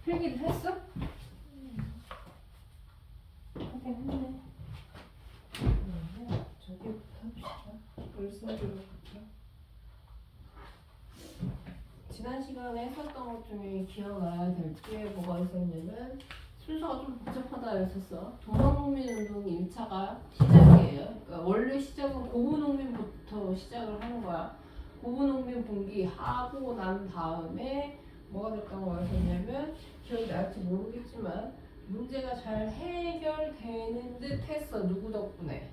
필기를 했어? 하긴 했네. 저기부터 합시다. 글쓰기부터. 지난 시간에 했었던 것 중에 기억나야 될 게 뭐가 있었냐면 순서가 좀 복잡하다 했었어. 동방농민운동 1차가 시작이에요. 그러니까 원래 시작은 고부농민부터 시작을 하는 거야. 고부농민 분기하고 난 다음에 뭐가 됐던 거였냐면 기억이 날지 모르겠지만 문제가 잘 해결되는 듯 했어. 누구 덕분에?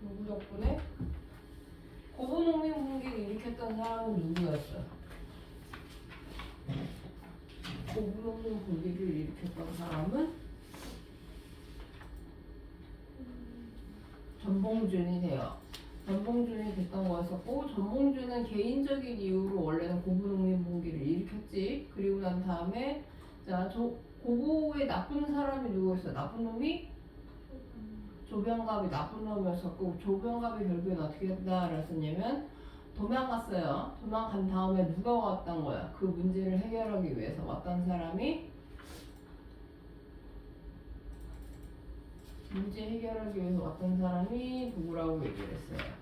누구 덕분에? 고부농민 분기를 일으켰던 사람은 누구였어? 고부농민 분기를 일으켰던 사람은 전봉준이 돼요. 전봉준이 됐던 거였었고, 전봉준은 개인적인 이유로 원래는 고부농민 분기를 일으켰지. 그리고 난 다음에 자, 고고의 나쁜 사람이 누구였어? 나쁜 놈이? 조병갑이 나쁜 놈이었었고, 조병갑이 결국엔 어떻게 했다 그랬었냐면 도망갔어요. 도망간 다음에 누가 왔던 거야? 그 문제를 해결하기 위해서 왔던 사람이 문제 해결하기 위해서 왔던 사람이 누구라고 얘기를 했어요?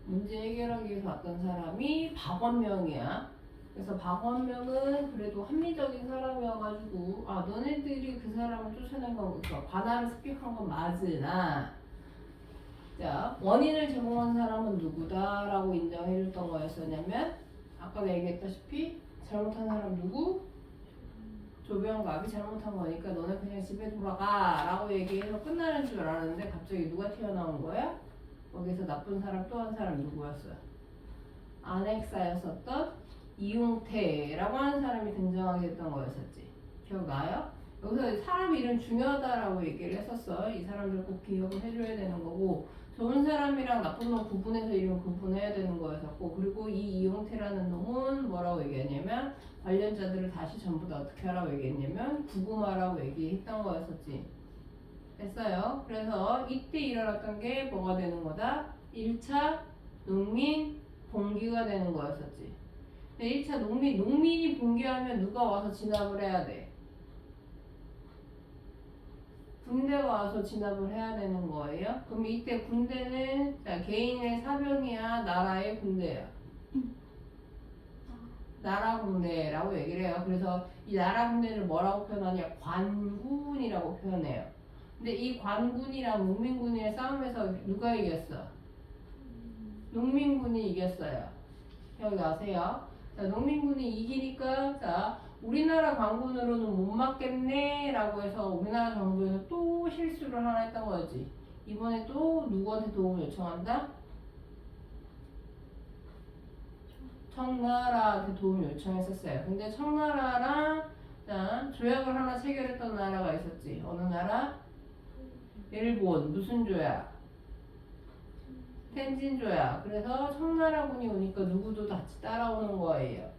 문제 해결하기 위해서 왔던 사람이 박원명이야. 그래서 박원명은 그래도 합리적인 사람이어가지고 아 너네들이 그 사람을 쫓아낸 건 그러니까 관할을 습격한 건 맞으나 자 원인을 제공한 사람은 누구다라고 인정해줬던 거였었냐면 아까 얘기했다시피 잘못한 사람 누구? 조병갑이 잘못한 거니까 너네 그냥 집에 돌아가 라고 얘기해서 끝나는 줄 알았는데 갑자기 누가 튀어나온 거야? 거기서 나쁜 사람 또 한 사람 누구였어요? 안핵사였었던 이용태라고 하는 사람이 등장하게 됐던 거였었지. 기억나요? 여기서 사람 이름 중요하다라고 얘기를 했었어. 이 사람들 꼭 기억을 해줘야 되는 거고 좋은 사람이랑 나쁜 놈 구분해서 이름 구분해야 되는 거였었고 그리고 이 이용태라는 놈은 뭐라고 얘기했냐면 관련자들을 다시 전부 다 어떻게 하라고 얘기했냐면 구금하라고 얘기했던 거였었지. 됐어요. 그래서 이때 일어났던 게 뭐가 되는 거다? 1차 농민 봉기가 되는 거였었지. 1차 농민이 봉기하면 누가 와서 진압을 해야 돼? 군대가 와서 진압을 해야 되는 거예요. 그럼 이때 군대는 자, 개인의 사병이야, 나라의 군대야. 나라 군대라고 얘기를 해요. 그래서 이 나라 군대를 뭐라고 표현하냐? 관군이라고 표현해요. 근데 이 관군이랑 농민군의 싸움에서 누가 이겼어? 농민군이 이겼어요. 기억나세요? 자, 농민군이 이기니까 자 우리나라 관군으로는 못 막겠네 라고 해서 우리나라 정부에서 또 실수를 하나 했던 거지. 이번에 또 누구한테 도움을 요청한다? 청나라한테 도움을 요청했었어요. 근데 청나라랑 자, 조약을 하나 체결했던 나라가 있었지. 어느 나라? 일본. 무슨 조약? 텐진 조약. 그래서 청나라군이 오니까 누구도 같이 따라오는 거예요.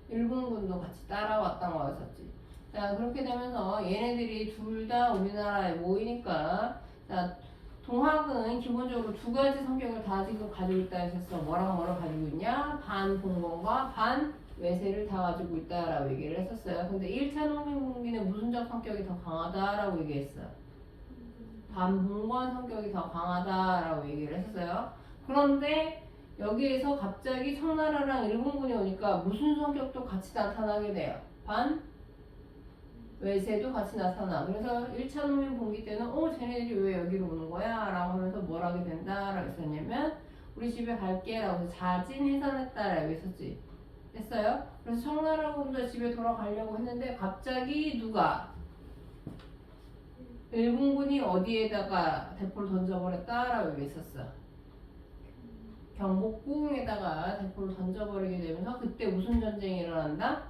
일본군도 같이 따라왔던 거였었지. 자, 그렇게 되면서 얘네들이 둘 다 우리나라에 모이니까 자, 동학은 기본적으로 두 가지 성격을 다 지금 가지고 있다 했었어. 뭐랑 뭐랑 가지고 있냐? 반봉건과 반외세를 다 가지고 있다라고 얘기를 했었어요. 근데 1차 농민분기는 무슨적 성격이 더 강하다라고 얘기했어. 반봉건 성격이 더 강하다라고 얘기를 했어요. 그런데 여기에서 갑자기 청나라랑 일본군이 오니까 무슨 성격도 같이 나타나게 돼요. 외세도 같이 나타나. 그래서 1차 농민 봉기 때는 쟤네들이 왜 여기로 오는 거야? 라고 하면서 뭘 하게 된다? 라고 했었냐면 우리 집에 갈게 라고 해서 자진해산했다 라고 했었지. 됐어요? 그래서 청나라군도 집에 돌아가려고 했는데 갑자기 누가? 일본군이 어디에다가 대포를 던져버렸다? 라고 얘기했었어. 경복궁에다가 대포를 던져버리게 되면서 그때 무슨 전쟁이 일어난다?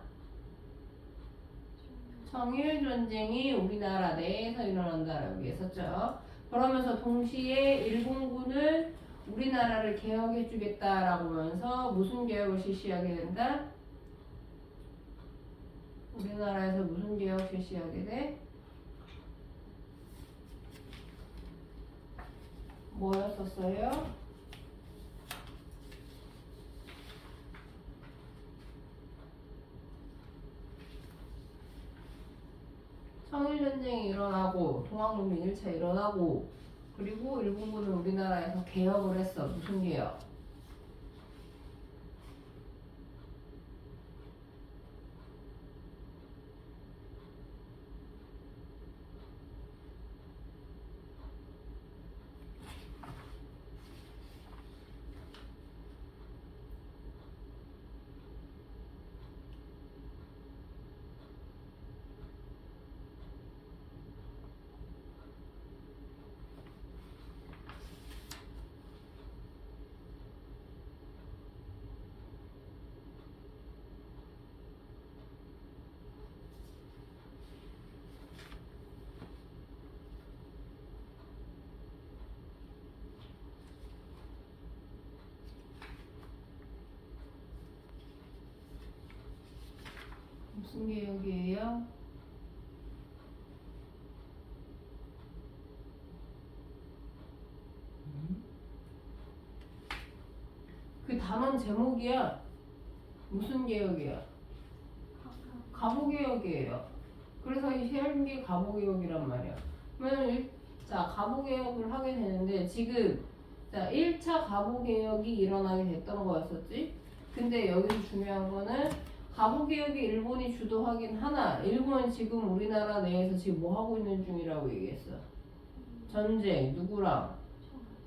청일전쟁이 우리나라 내에서 일어난다라고 했었죠. 그러면서 동시에 일본군은 우리나라를 개혁해주겠다라고 하면서 무슨 개혁을 실시하게 된다? 우리나라에서 무슨 개혁 실시하게 돼? 뭐였었어요? 청일전쟁이 일어나고 동학농민 1차 일어나고 그리고 일본군은 우리나라에서 개혁을 했어. 무슨 개혁? 무슨 개혁이에요? 그 단원 제목이야. 무슨 개혁이야? 가보개혁이에요. 그래서 이 세알기 가보개혁이란 말이야. 그러면 자 가보개혁을 하게 되는데 지금 자 1차 가보개혁이 일어나게 됐던 거였었지. 근데 여기서 중요한 거는 가보개혁이 일본이 주도하긴 하나 일본은 지금 우리나라 내에서 지금 뭐 하고 있는 중이라고 얘기했어. 전쟁 누구랑?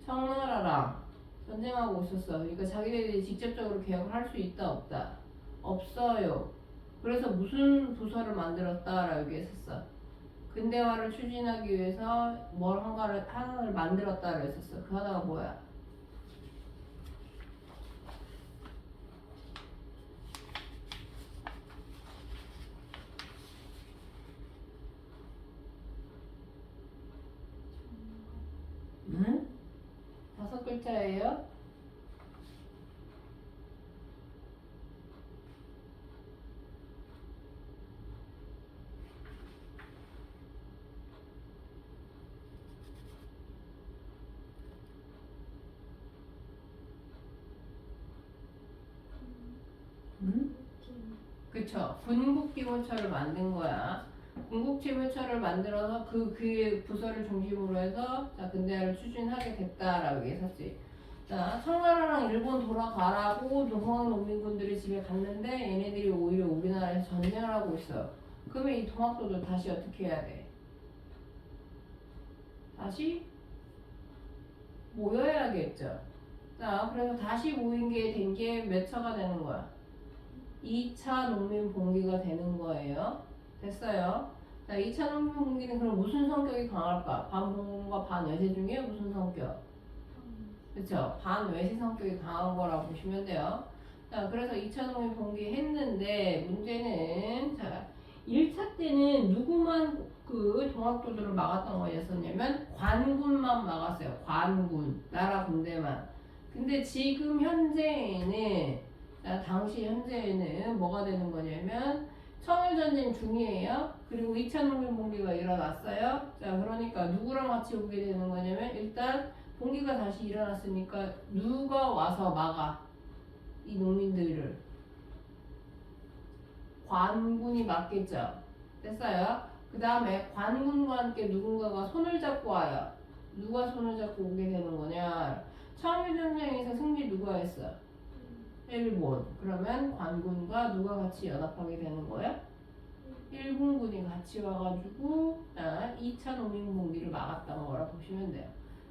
청나라랑 전쟁하고 있었어. 그러니까 자기네들이 직접적으로 개혁을 할 수 있다 없다? 없어요. 그래서 무슨 부서를 만들었다라고 얘기했었어. 근대화를 추진하기 위해서 뭘 하나를 만들었다라고 했었어. 그 하나가 뭐야? 응? 5글자예요? 응? 그쵸. 군국기본처를 만든 거야. 군국지문처를 만들어서 그 부서를 중심으로 해서 자 근대화를 추진하게 됐다라고 얘기했었지. 자 청나라랑 일본 돌아가라고 동학농민군들이 집에 갔는데 얘네들이 오히려 우리나라에서 전쟁을 하고 있어. 그러면 이 동학도들 다시 어떻게 해야 돼? 다시 모여야겠죠. 자 그래서 다시 모인 게 된 게 몇 차가 되는 거야? 2차 농민봉기가 되는 거예요. 됐어요. 자, 2차 농민봉기는 그럼 무슨 성격이 강할까? 반봉과 반외세 중에 무슨 성격? 그쵸? 반외세 성격이 강한 거라고 보시면 돼요. 자, 그래서 2차 농민봉기 했는데 문제는 자, 1차 때는 누구만 그 동학도들을 막았던 거였었냐면 관군만 막았어요. 관군, 나라 군대만. 근데 지금 현재에는 자, 당시 현재에는 뭐가 되는 거냐면 청일전쟁 중이에요. 그리고 2차 농민봉기가 일어났어요. 자, 그러니까 누구랑 같이 오게 되는 거냐면 일단 봉기가 다시 일어났으니까 누가 와서 막아? 이 농민들을. 관군이 막겠죠. 됐어요? 그 다음에 관군과 함께 누군가가 손을 잡고 와요. 누가 손을 잡고 오게 되는 거냐? 청일전쟁에서 승리 누가 했어? 일본. 그러면 관군과 누가 같이 연합하게 되는 거야? 일본군이 같이 와가지고 2차 농민봉기를 막았던 거라 보시면 돼요.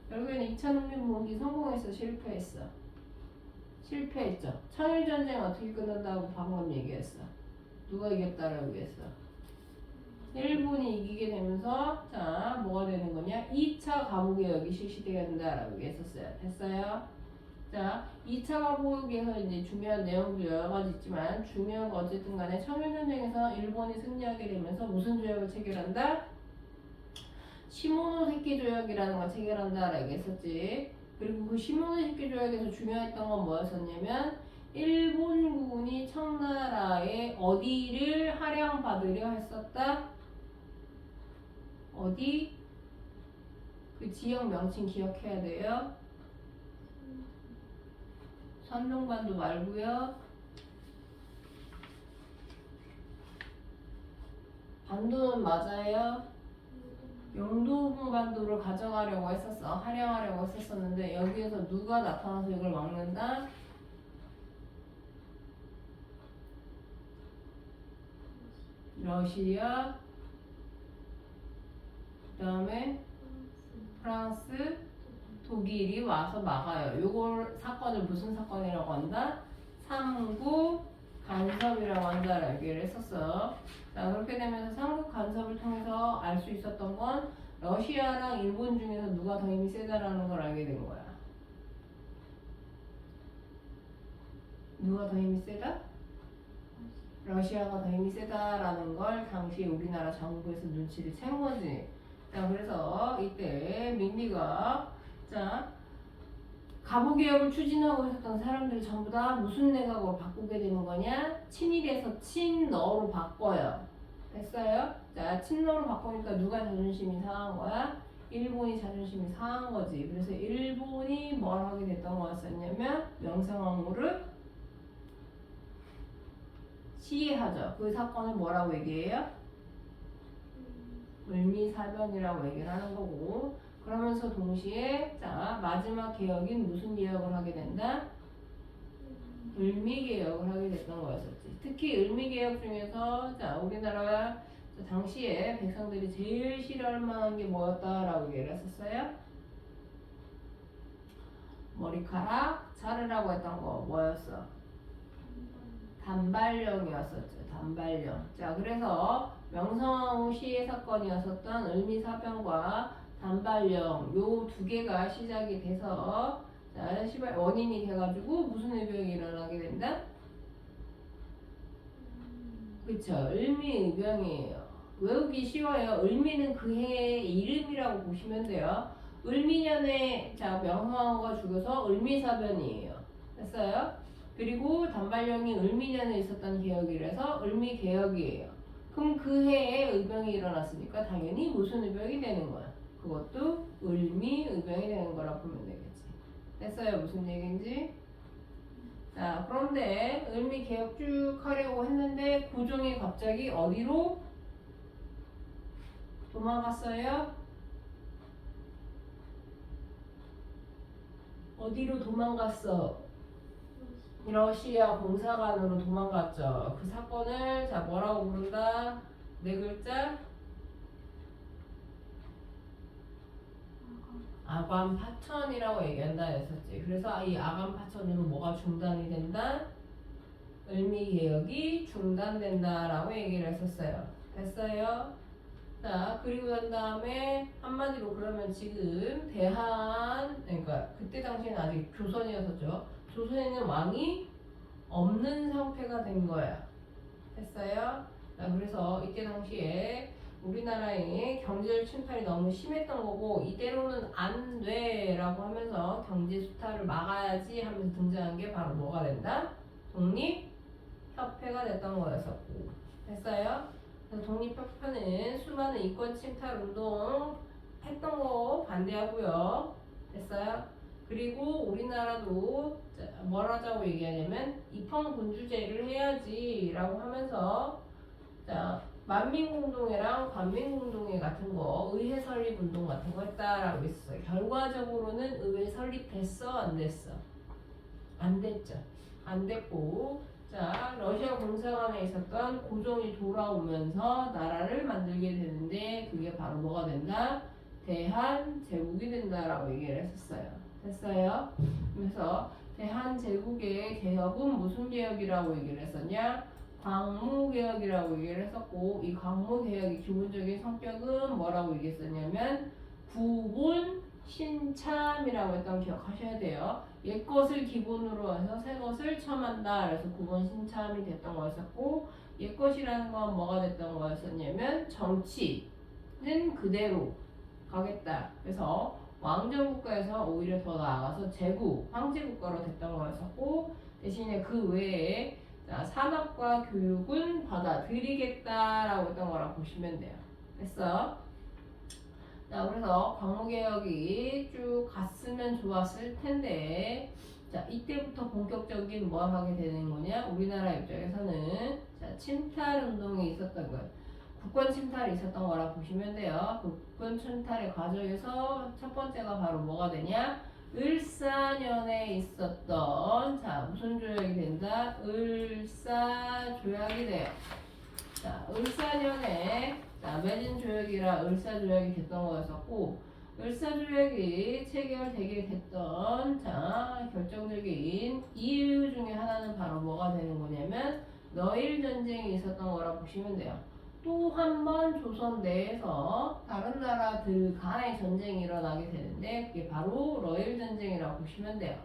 결국에는 2차 농민봉기 성공했어? 실패했어? 실패했죠. 청일전쟁 어떻게 끝난다고 방금 얘기했어? 누가 이겼다라고 얘기했어? 일본이 이기게 되면서 자 뭐가 되는 거냐? 2차 가보개혁이 실시되게 된다라고 얘기했었어요. 됐어요? 자, 2차 가보개혁에서 이제 중요한 내용도 여러 가지 있지만 중요한 거 어쨌든 간에 청일전쟁에서 일본이 승리하게 되면서 무슨 조약을 체결한다? 시모노세키 조약이라는 걸 체결한다라고 했었지. 그리고 그 시모노세키 조약에서 중요했던 건 뭐였었냐면 일본군이 청나라에 어디를 할양받으려 했었다? 어디? 그 지역 명칭 기억해야 돼요. 산둥반도 말고요. 반도는 맞아요. 영도분반도를 가져가려고 했었어. 활용하려고 했었는데 여기에서 누가 나타나서 이걸 막는다? 러시아, 그 다음에 프랑스, 독일이 와서 막아요. 요걸 사건을 무슨 사건이라고 한다? 삼국 간섭이라고 한다라고 얘기를 했었어. 자, 그렇게 되면서 삼국 간섭을 통해서 알 수 있었던 건 러시아랑 일본 중에서 누가 더 힘이 세다라는 걸 알게 된 거야. 누가 더 힘이 세다? 러시아가 더 힘이 세다라는 걸 당시 우리나라 정부에서 눈치를 챈 거지. 자, 그래서 이때 민리가 자 가보개혁을 추진하고 있었던 사람들이 전부 다 무슨 내각으로 바꾸게 되는 거냐? 친일에서 친러로 바꿔요. 됐어요? 자, 친러로 바꾸니까 누가 자존심이 상한 거야? 일본이 자존심이 상한 거지. 그래서 일본이 뭘 하게 됐던 거였었냐면 명성황후를 시해하죠. 그 사건을 뭐라고 얘기해요? 을미사변이라고 얘기를 하는 거고, 그러면서 동시에 자 마지막 개혁인 무슨 개혁을 하게 된다? 을미개혁을 하게 됐던 거였었지. 특히 을미개혁 중에서 자 우리나라 당시에 백성들이 제일 싫어할 만한 게 뭐였다라고 얘기를 했었어요? 머리카락 자르라고 했던 거 뭐였어? 단발령이었었죠. 단발령. 자, 그래서 명성황후 시해 사건이었었던 을미사변과 단발령 요 두 개가 시작이 돼서 자, 시발 원인이 돼가지고 무슨 의병이 일어나게 된다? 그쵸. 을미의병이에요. 외우기 쉬워요. 을미는 그 해의 이름이라고 보시면 돼요. 을미년에 자 명성황후가 죽어서 을미사변이에요. 됐어요? 그리고 단발령이 을미년에 있었던 개혁이라서 을미개혁이에요. 그럼 그 해에 의병이 일어났으니까 당연히 무슨 의병이 되는 거야? 그것도 을미의병이 되는 거라 보면 되겠지. 됐어요? 무슨 얘기인지? 자, 그런데 을미개혁 쭉 하려고 했는데 고종이 갑자기 어디로 도망갔어요? 어디로 도망갔어? 러시아 공사관으로 도망갔죠. 그 사건을 자 뭐라고 부른다? 네 글자? 아관파천이라고 얘기한다 했었지. 그래서 이 아관파천으로 뭐가 중단이 된다? 을미개혁이 중단된다라고 얘기를 했었어요. 됐어요? 자, 그리고 난 다음에 한마디로 그러면 지금 대한, 그러니까 그때 당시에는 아직 조선이었었죠. 조선에는 왕이 없는 상태가 된 거야. 됐어요? 자, 그래서 이때 당시에 우리나라의 경제 침탈이 너무 심했던 거고 이대로는 안 돼라고 하면서 경제 수탈을 막아야지 하면서 등장한 게 바로 뭐가 된다? 독립협회가 됐던 거였었고. 됐어요? 그래서 독립협회는 수많은 이권 침탈 운동 했던 거 반대하고요. 됐어요? 그리고 우리나라도 뭘 하자고 얘기하냐면 입헌군주제를 해야지 라고 하면서 자 만민공동회랑 관민공동회 같은 거 의회 설립 운동 같은 거 했다라고 했어요. 결과적으로는 의회 설립됐어? 안 됐어? 안 됐죠. 안 됐고 자 러시아 공사관에 있었던 고종이 돌아오면서 나라를 만들게 되는데 그게 바로 뭐가 된다? 대한제국이 된다라고 얘기를 했었어요. 됐어요? 그래서 대한제국의 개혁은 무슨 개혁이라고 얘기를 했었냐? 광무개혁이라고 얘기를 했었고 이 광무개혁의 기본적인 성격은 뭐라고 얘기했었냐면 구본 신참이라고 했던 거 기억하셔야 돼요. 옛 것을 기본으로 해서 새 것을 첨한다. 그래서 구본 신참이 됐던 거였었고 옛 것이라는 건 뭐가 됐던 거였었냐면 정치는 그대로 가겠다. 그래서 왕정국가에서 오히려 더 나아가서 제국, 황제국가로 됐던 거였었고 대신에 그 외에 산업과 교육은 받아들이겠다라고 했던 거라 보시면 돼요. 됐어? 자, 그래서 광무개혁이 쭉 갔으면 좋았을 텐데 자, 이때부터 본격적인 뭐 하게 되는 거냐? 우리나라 입장에서는 자, 침탈 운동이 있었던 거예요. 국권 침탈이 있었던 거라 보시면 돼요. 국권 침탈의 과정에서 첫 번째가 바로 뭐가 되냐? 을사년에 있었던 자, 무슨 조약이 된다? 을사조약이 돼요. 자, 을사년에 자, 맺은 조약이라 을사조약이 됐던 거였었고, 을사조약이 체결되게 됐던 자, 결정적인 이유 중에 하나는 바로 뭐가 되는 거냐면 러일 전쟁이 있었던 거라 보시면 돼요. 또 한 번 조선 내에서 다른 나라들 간의 전쟁이 일어나게 되는데 그게 바로 러일 전쟁이라고 보시면 돼요.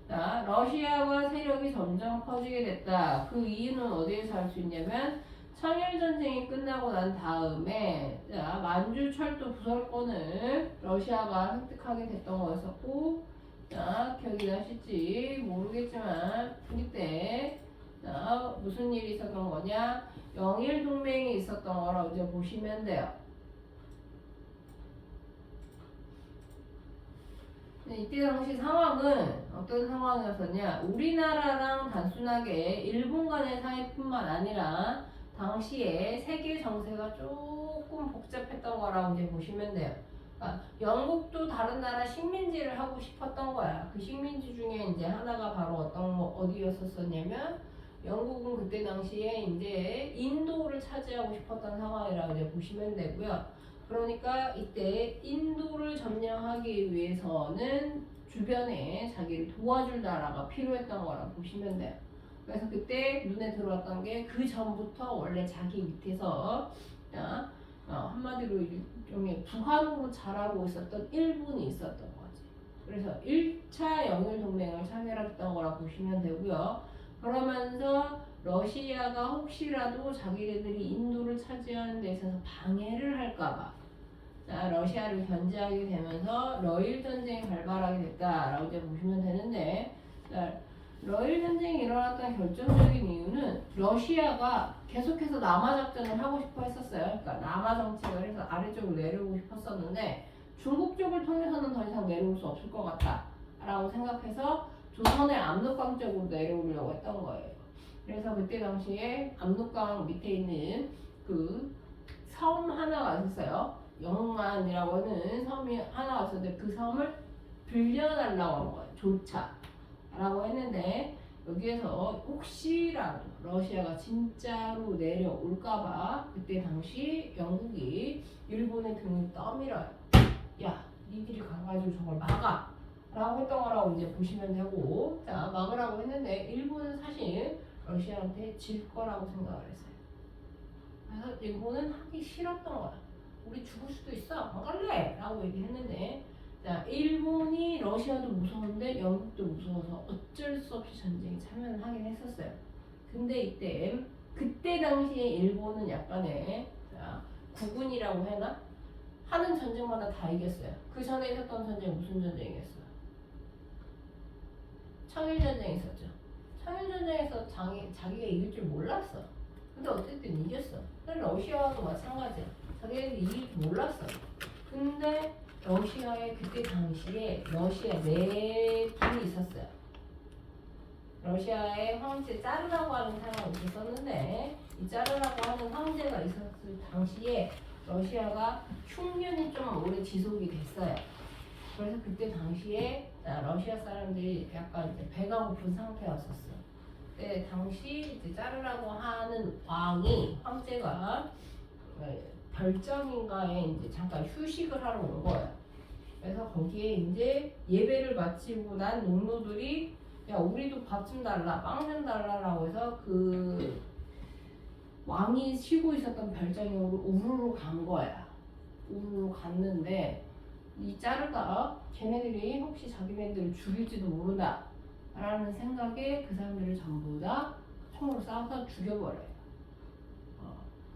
자, 러시아가 세력이 점점 커지게 됐다. 그 이유는 어디에서 알 수 있냐면 청일전쟁이 끝나고 난 다음에 자, 만주 철도 부설권을 러시아가 획득하게 됐던 거였었고, 자, 기억이 나실지 모르겠지만 이때 자, 무슨 일이 있었던 거냐? 영일 동맹이 있었던 거라고 이제 보시면 돼요. 이때 당시 상황은 어떤 상황이었었냐? 우리나라랑 단순하게 일본 간의 사이뿐만 아니라 당시에 세계 정세가 조금 복잡했던 거라고 이제 보시면 돼요. 그러니까 영국도 다른 나라 식민지를 하고 싶었던 거야. 그 식민지 중에 이제 하나가 바로 어디였었냐면 영국은 그때 당시에 이제 인도를 차지하고 싶었던 상황이라고 이제 보시면 되고요. 그러니까 이때 인도를 점령하기 위해서는 주변에 자기를 도와줄 나라가 필요했던 거라 보시면 돼요. 그래서 그때 눈에 들어왔던 게 그 전부터 원래 자기 밑에서 한마디로 일종의 부하로 자라고 있었던 일본이 있었던 거지. 그래서 1차 영일동맹을 차결했던 거라 보시면 되고요. 그러면서 러시아가 혹시라도 자기네들이 인도를 차지하는 데 있어서 방해를 할까봐 자, 러시아를 견제하게 되면서 러일 전쟁이 발발하게 됐다라고 이제 보시면 되는데 자, 러일 전쟁이 일어났던 결정적인 이유는 러시아가 계속해서 남하 작전을 하고 싶어 했었어요. 그러니까 남하 정책을 해서 아래쪽으로 내려오고 싶었었는데 중국 쪽을 통해서는 더 이상 내려올 수 없을 것 같다라고 생각해서 조선의 압록강 쪽으로 내려오려고 했던 거예요. 그래서 그때 당시에 압록강 밑에 있는 그 섬 하나가 있었어요. 영만이라고 하는 섬이 하나가 있었는데 그 섬을 빌려달라고 한 거예요. 조차라고 했는데 여기에서 혹시라도 러시아가 진짜로 내려올까봐 그때 당시 영국이 일본의 등을 떠밀어요. 야, 니들이 가가지고 저걸 막아! 라고 했던 거라고 이제 보시면 되고, 자, 막으라고 했는데 일본은 사실 러시아한테 질 거라고 생각을 했어요. 그래서 일본은 하기 싫었던 거야. 우리 죽을 수도 있어. 안 갈래! 라고 얘기했는데, 자, 일본이 러시아도 무서운데 영국도 무서워서 어쩔 수 없이 전쟁에 참여를 하긴 했었어요. 근데 그때 당시에 일본은 약간의 자, 국군이라고 해나? 하는 전쟁마다 다 이겼어요. 그 전에 있었던 전쟁 무슨 전쟁이었어? 청일전쟁이 있었죠. 청일전쟁에서 자기가 이길 줄 몰랐어. 근데 어쨌든 이겼어. 러시아와도 마찬가지야. 자기들이 이길 줄 몰랐어. 근데 러시아에 그때 당시에 러시아 네 분이 있었어요. 러시아의 황제 짜르라고 하는 사람이 있었는데 이 짜르라고 하는 황제가 있었을 당시에 러시아가 흉년이 좀 오래 지속이 됐어요. 그래서 그때 당시에 러시아 사람들이 약간 이제 배가 고픈 상태였었어. 그때 당시 이제 짜르라고 하는 황제가 별정인가에 이제 잠깐 휴식을 하러 온 거예요. 그래서 거기에 이제 예배를 마치고 난 농노들이 야 우리도 밥 좀 달라, 빵 좀 달라라고 해서 그 왕이 쉬고 있었던 별장으로 우르르 간 거야. 우르르 갔는데 이 짜르가 걔네들이 혹시 자기네들을 죽일지도 모른다 라는 생각에 그 사람들을 전부 다 총으로 쏴서 죽여버려요.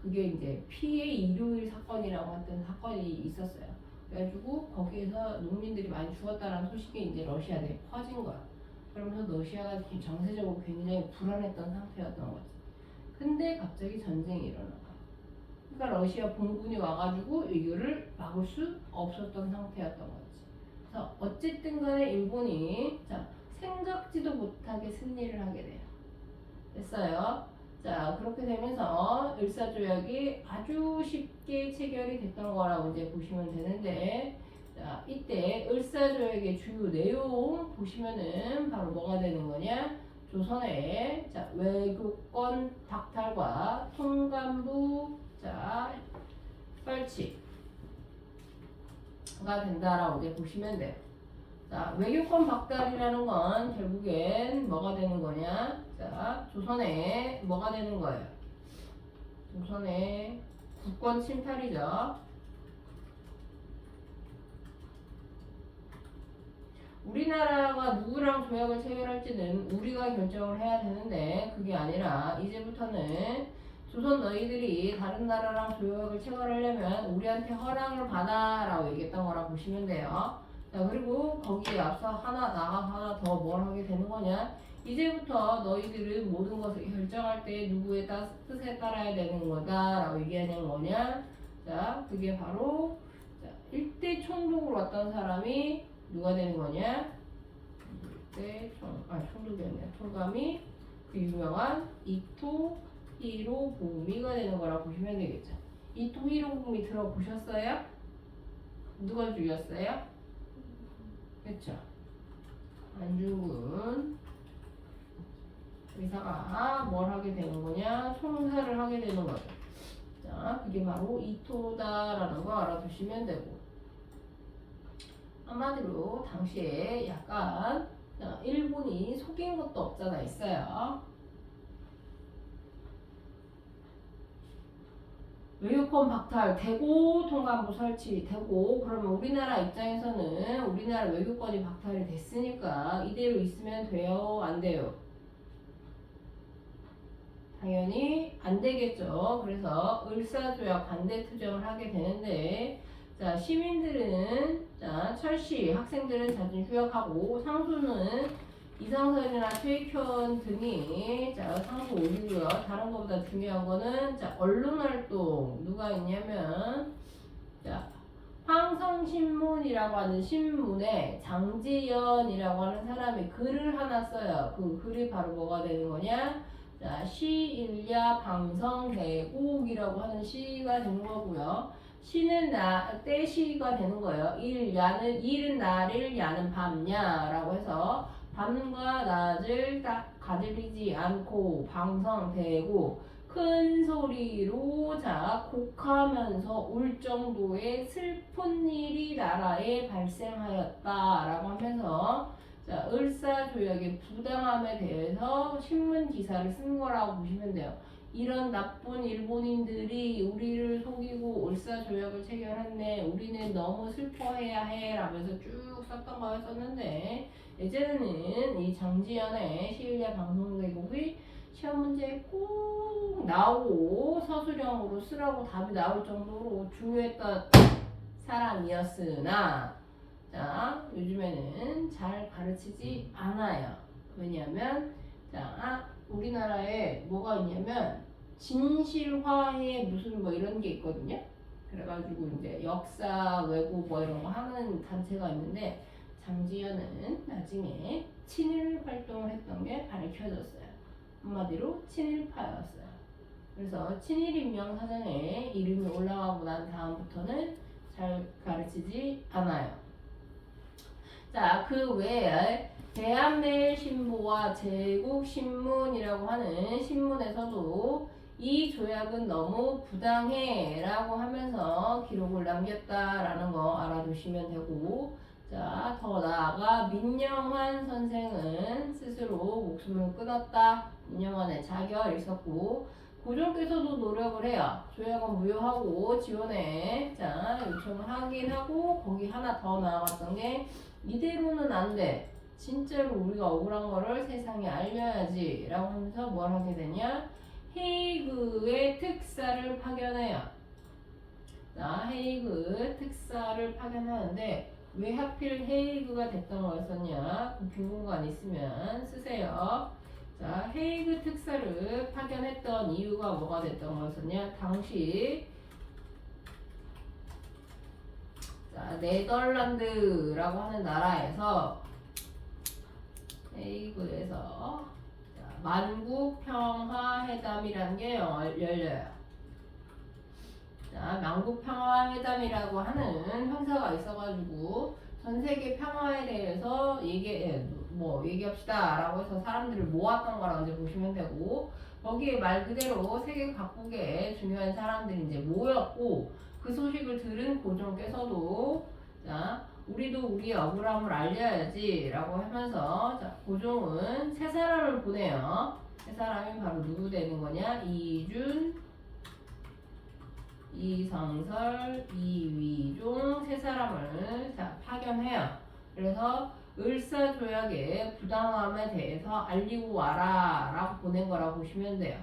그게 이제 피해 일요일 사건이라고 했던 사건이 있었어요. 그래가지고 거기에서 농민들이 많이 죽었다라는 소식이 이제 러시아 내에 퍼진 거야. 그러면서 러시아가 정세적으로 굉장히 불안했던 상태였던 거지. 근데 갑자기 전쟁이 일어나. 그러니까 러시아 본군이 와가지고 이거를 막을 수 없었던 상태였던 거지. 그래서 어쨌든 간에 일본이 생각지도 못하게 승리를 하게 돼요. 됐어요? 자, 그렇게 되면서 을사조약이 아주 쉽게 체결이 됐던 거라고 이제 보시면 되는데, 자, 이때 을사조약의 주요 내용 보시면은 바로 뭐가 되는 거냐? 조선의 자, 외교권 박탈과 통감부 자, 설치가 된다라고 이제 보시면 돼요. 자, 외교권 박탈이라는 건 결국엔 뭐가 되는 거냐? 자, 조선의 뭐가 되는 거예요? 조선의 국권 침탈이죠. 우리나라가 누구랑 조약을 체결할지는 우리가 결정을 해야 되는데 그게 아니라 이제부터는 조선 너희들이 다른 나라랑 조약을 체결하려면 우리한테 허락을 받아라고 얘기했던 거라 보시면 돼요. 자, 그리고 거기에 앞서 하나 더 뭘 하게 되는 거냐? 이제부터 너희들은 모든 것을 결정할 때 누구의 뜻에 따라야 되는 거다라고 얘기하는 거냐? 자, 그게 바로 자, 일대 총독으로 왔던 사람이 누가 되는 거냐? 일대 총독이 아니라 통감이 그 유명한 이토 히로부미가 되는 거라 보시면 되겠죠. 이토 히로부미 들어보셨어요? 누가 죽였어요? 그쵸? 안중근 의사가 뭘 하게 되는 거냐? 총살을 하게 되는 거죠. 자, 그게 바로 이토다라는 거 알아두시면 되고, 한마디로 당시에 약간 일본이 속인 것도 없잖아 있어요. 외교권 박탈 되고 통감부 설치되고, 그러면 우리나라 입장에서는 우리나라 외교권이 박탈이 됐으니까 이대로 있으면 돼요? 안 돼요? 당연히 안 되겠죠. 그래서 을사조약 반대 투쟁을 하게 되는데, 자, 시민들은 자, 철시, 학생들은 자진 휴학하고 상수는 이상설이나 퇴익현 등이 자, 상수 올리고요. 다른 것보다 중요한 거는 자, 언론활동 누가 있냐면 자, 황성신문이라고 하는 신문에 장지연이라고 하는 사람이 글을 하나 써요. 그 글이 바로 뭐가 되는 거냐? 자, 시일야 방성대곡이라고 하는 시가 되는 거고요. 시는 때시가 되는 거예요. 일은 날일, 야는 밤야라고 해서 밤과 낮을 딱 가리지 않고 방성대고 큰 소리로 자 곡하면서 울 정도의 슬픈 일이 나라에 발생하였다라고 하면서 자, 을사조약의 부당함에 대해서 신문 기사를 쓴 거라고 보시면 돼요. 이런 나쁜 일본인들이 우리를 속이고 을사조약을 체결했네. 우리는 너무 슬퍼해야 해. 라면서 쭉 썼던 거였었는데, 이제는 이 장지연의 시일야 방송대국이 시험 문제에 꼭 나오고 서술형으로 쓰라고 답이 나올 정도로 중요했던 사람이었으나, 자, 요즘에는 잘 가르치지 않아요. 왜냐하면 자, 우리나라에 뭐가 있냐면 진실화에 무슨 뭐 이런 게 있거든요. 그래가지고 이제 역사 외고 뭐 이런 거 하는 단체가 있는데, 장지연은 나중에 친일 활동을 했던 게 밝혀졌어요. 한마디로 친일파였어요. 그래서 친일인명사전에 이름이 올라가고 난 다음부터는 잘 가르치지 않아요. 자, 그 외에 대한매일신보와 제국신문이라고 하는 신문에서도 이 조약은 너무 부당해 라고 하면서 기록을 남겼다라는 거 알아두시면 되고, 자, 더 나아가 민영환 선생은 스스로 목숨을 끊었다. 민영환의 자결이 있었고, 고종께서도 노력을 해요. 조약은 무효하고 지원에 자 요청을 하긴 하고, 거기 하나 더 나아갔던 게 이대로는 안 돼. 진짜로 우리가 억울한 거를 세상에 알려야지 라고 하면서 뭘 하게 되냐? 헤이그의 특사를 파견해요. 자, 헤이그 특사를 파견하는데 왜 하필 헤이그가 됐던 거였었냐? 빈공간 있으면 쓰세요. 자, 헤이그 특사를 파견했던 이유가 뭐가 됐던 거였었냐? 당시 자, 네덜란드라고 하는 나라에서 헤이그에서 만국평화회담이라는 게 열려요. 자, 만국평화회담이라고 하는 형사가 있어가지고 전 세계 평화에 대해서 얘기합시다 라고 해서 사람들을 모았던 거라고 이제 보시면 되고, 거기에 말 그대로 세계 각국의 중요한 사람들이 이제 모였고, 그 소식을 들은 고종께서도 자, 우리도 우리의 억울함을 알려야지 라고 하면서, 자, 고종은 세 사람을 보내요. 세 사람이 바로 누구 되는 거냐? 이준, 이성설, 이위종 세 사람을 파견해요. 그래서 을사조약의 부당함에 대해서 알리고 와라 라고 보낸 거라고 보시면 돼요.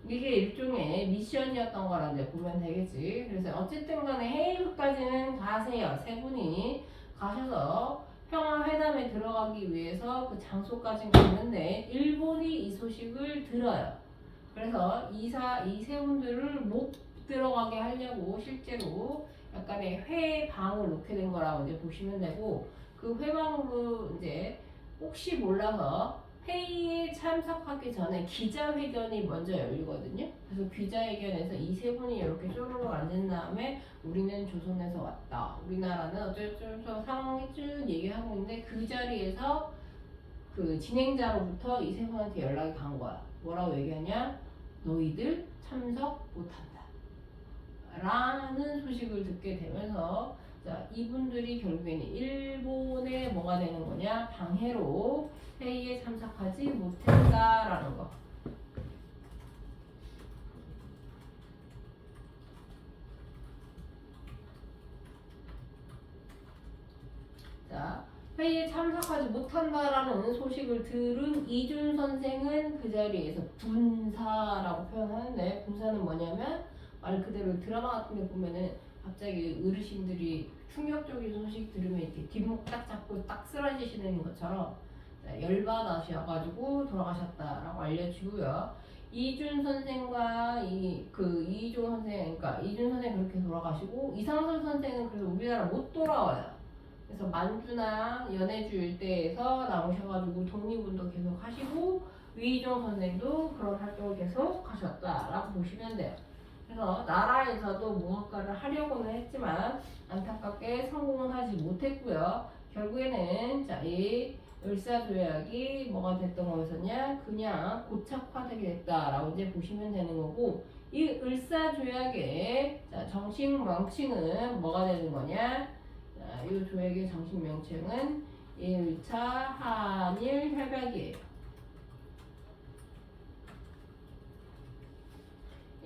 이게 일종의 미션이었던 거라 이제 보면 되겠지. 그래서 어쨌든 간에 헤이그까지는 가세요. 세 분이 가셔서 평화회담에 들어가기 위해서 그 장소까지 갔는데 일본이 이 소식을 들어요. 그래서 이 세 분들을 못 들어가게 하려고 실제로 약간의 회방을 놓게 된 거라고 이제 보시면 되고, 그 회방으로 이제 혹시 몰라서 회의에 참석하기 전에 기자회견이 먼저 열리거든요. 그래서 기자회견에서 이 세 분이 이렇게 쪼르륵 앉은 다음에 우리는 조선에서 왔다, 우리나라는 어쩌고저쩌고 상황이 쭉 얘기하고 있는데, 그 자리에서 그 진행자로부터 이 세 분한테 연락이 간 거야. 뭐라고 얘기하냐? 너희들 참석 못한다 라는 소식을 듣게 되면서, 자, 이분들이 결국에는 일본에 뭐가 되는 거냐? 방해로 회의에 참석하지 못했다라는 거. 자, 회의에 참석하지 못한다라는 소식을 들은 이준 선생은 그 자리에서 분사라고 표현하는데, 분사는 뭐냐면 말 그대로 드라마 같은 데 보면은 갑자기 어르신들이 충격적인 소식 들으면 이렇게 뒷목 딱 잡고 딱 쓰러지시는 것처럼 열받으셔가지고 돌아가셨다라고 알려지고요. 이준 선생과 이종 선생, 그러니까 이준 선생 그렇게 돌아가시고, 이상설 선생은 그래서 우리나라 못 돌아와요. 그래서 만주나 연해주 일대에서 나오셔가지고 독립운동 계속 하시고, 위이종 선생도 그런 활동을 계속 하셨다라고 보시면 돼요. 그래서 나라에서도 무언가를 하려고는 했지만 안타깝게 성공은 하지 못했고요. 결국에는 이 을사조약이 뭐가 됐던 거였었냐? 그냥 고착화되게 됐다라고 이제 보시면 되는 거고, 이 을사조약의 정식 명칭은 뭐가 되는 거냐? 자, 이 조약의 정식 명칭은 1차 한일 협약이에요.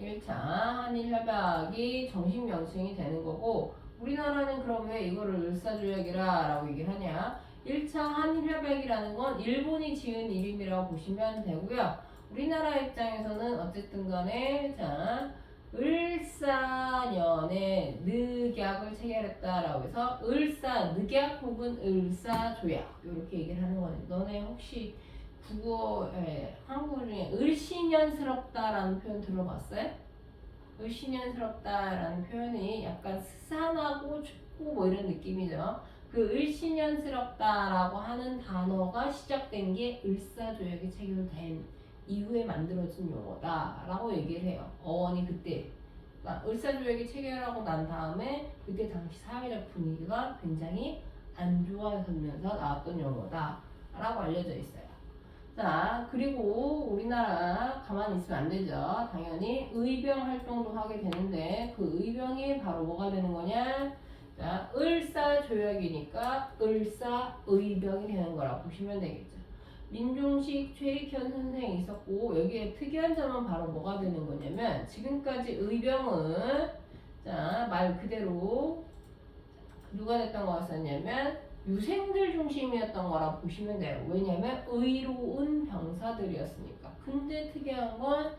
1차 한일협약이 정식 명칭이 되는 거고, 우리나라는 그럼 왜 이거를 을사조약이라 라고 얘기를 하냐? 1차 한일협약이라는 건 일본이 지은 이름이라고 보시면 되고요. 우리나라 입장에서는 어쨌든 간에 을사년에 늑약을 체결했다라고 해서 을사늑약 혹은 을사조약 이렇게 얘기를 하는 거네. 너네 혹시 한국어 중에 을씨년스럽다라는 표현 들어봤어요? 을씨년스럽다라는 표현이 약간 스산하고 춥고 뭐 이런 느낌이죠. 그 을씨년스럽다라고 하는 단어가 시작된 게 을사조약이 체결된 이후에 만들어진 용어다라고 얘기를 해요. 어원이 그때. 그러니까 을사조약이 체결하고 난 다음에 그때 당시 사회적 분위기가 굉장히 안 좋아지면서 나왔던 용어다라고 알려져 있어요. 자, 그리고 우리나라 가만히 있으면 안 되죠. 당연히 의병 활동도 하게 되는데, 그 의병이 바로 뭐가 되는 거냐? 자, 을사조약이니까 을사의병이 되는 거라고 보시면 되겠죠. 민종식 최익현 선생이 있었고, 여기에 특이한 점은 바로 뭐가 되는 거냐면, 지금까지 의병은 말 그대로 누가 됐던 거였었냐면 유생들 중심이었던 거라 보시면 돼요. 왜냐면 의로운 병사들이었으니까. 근데 특이한 건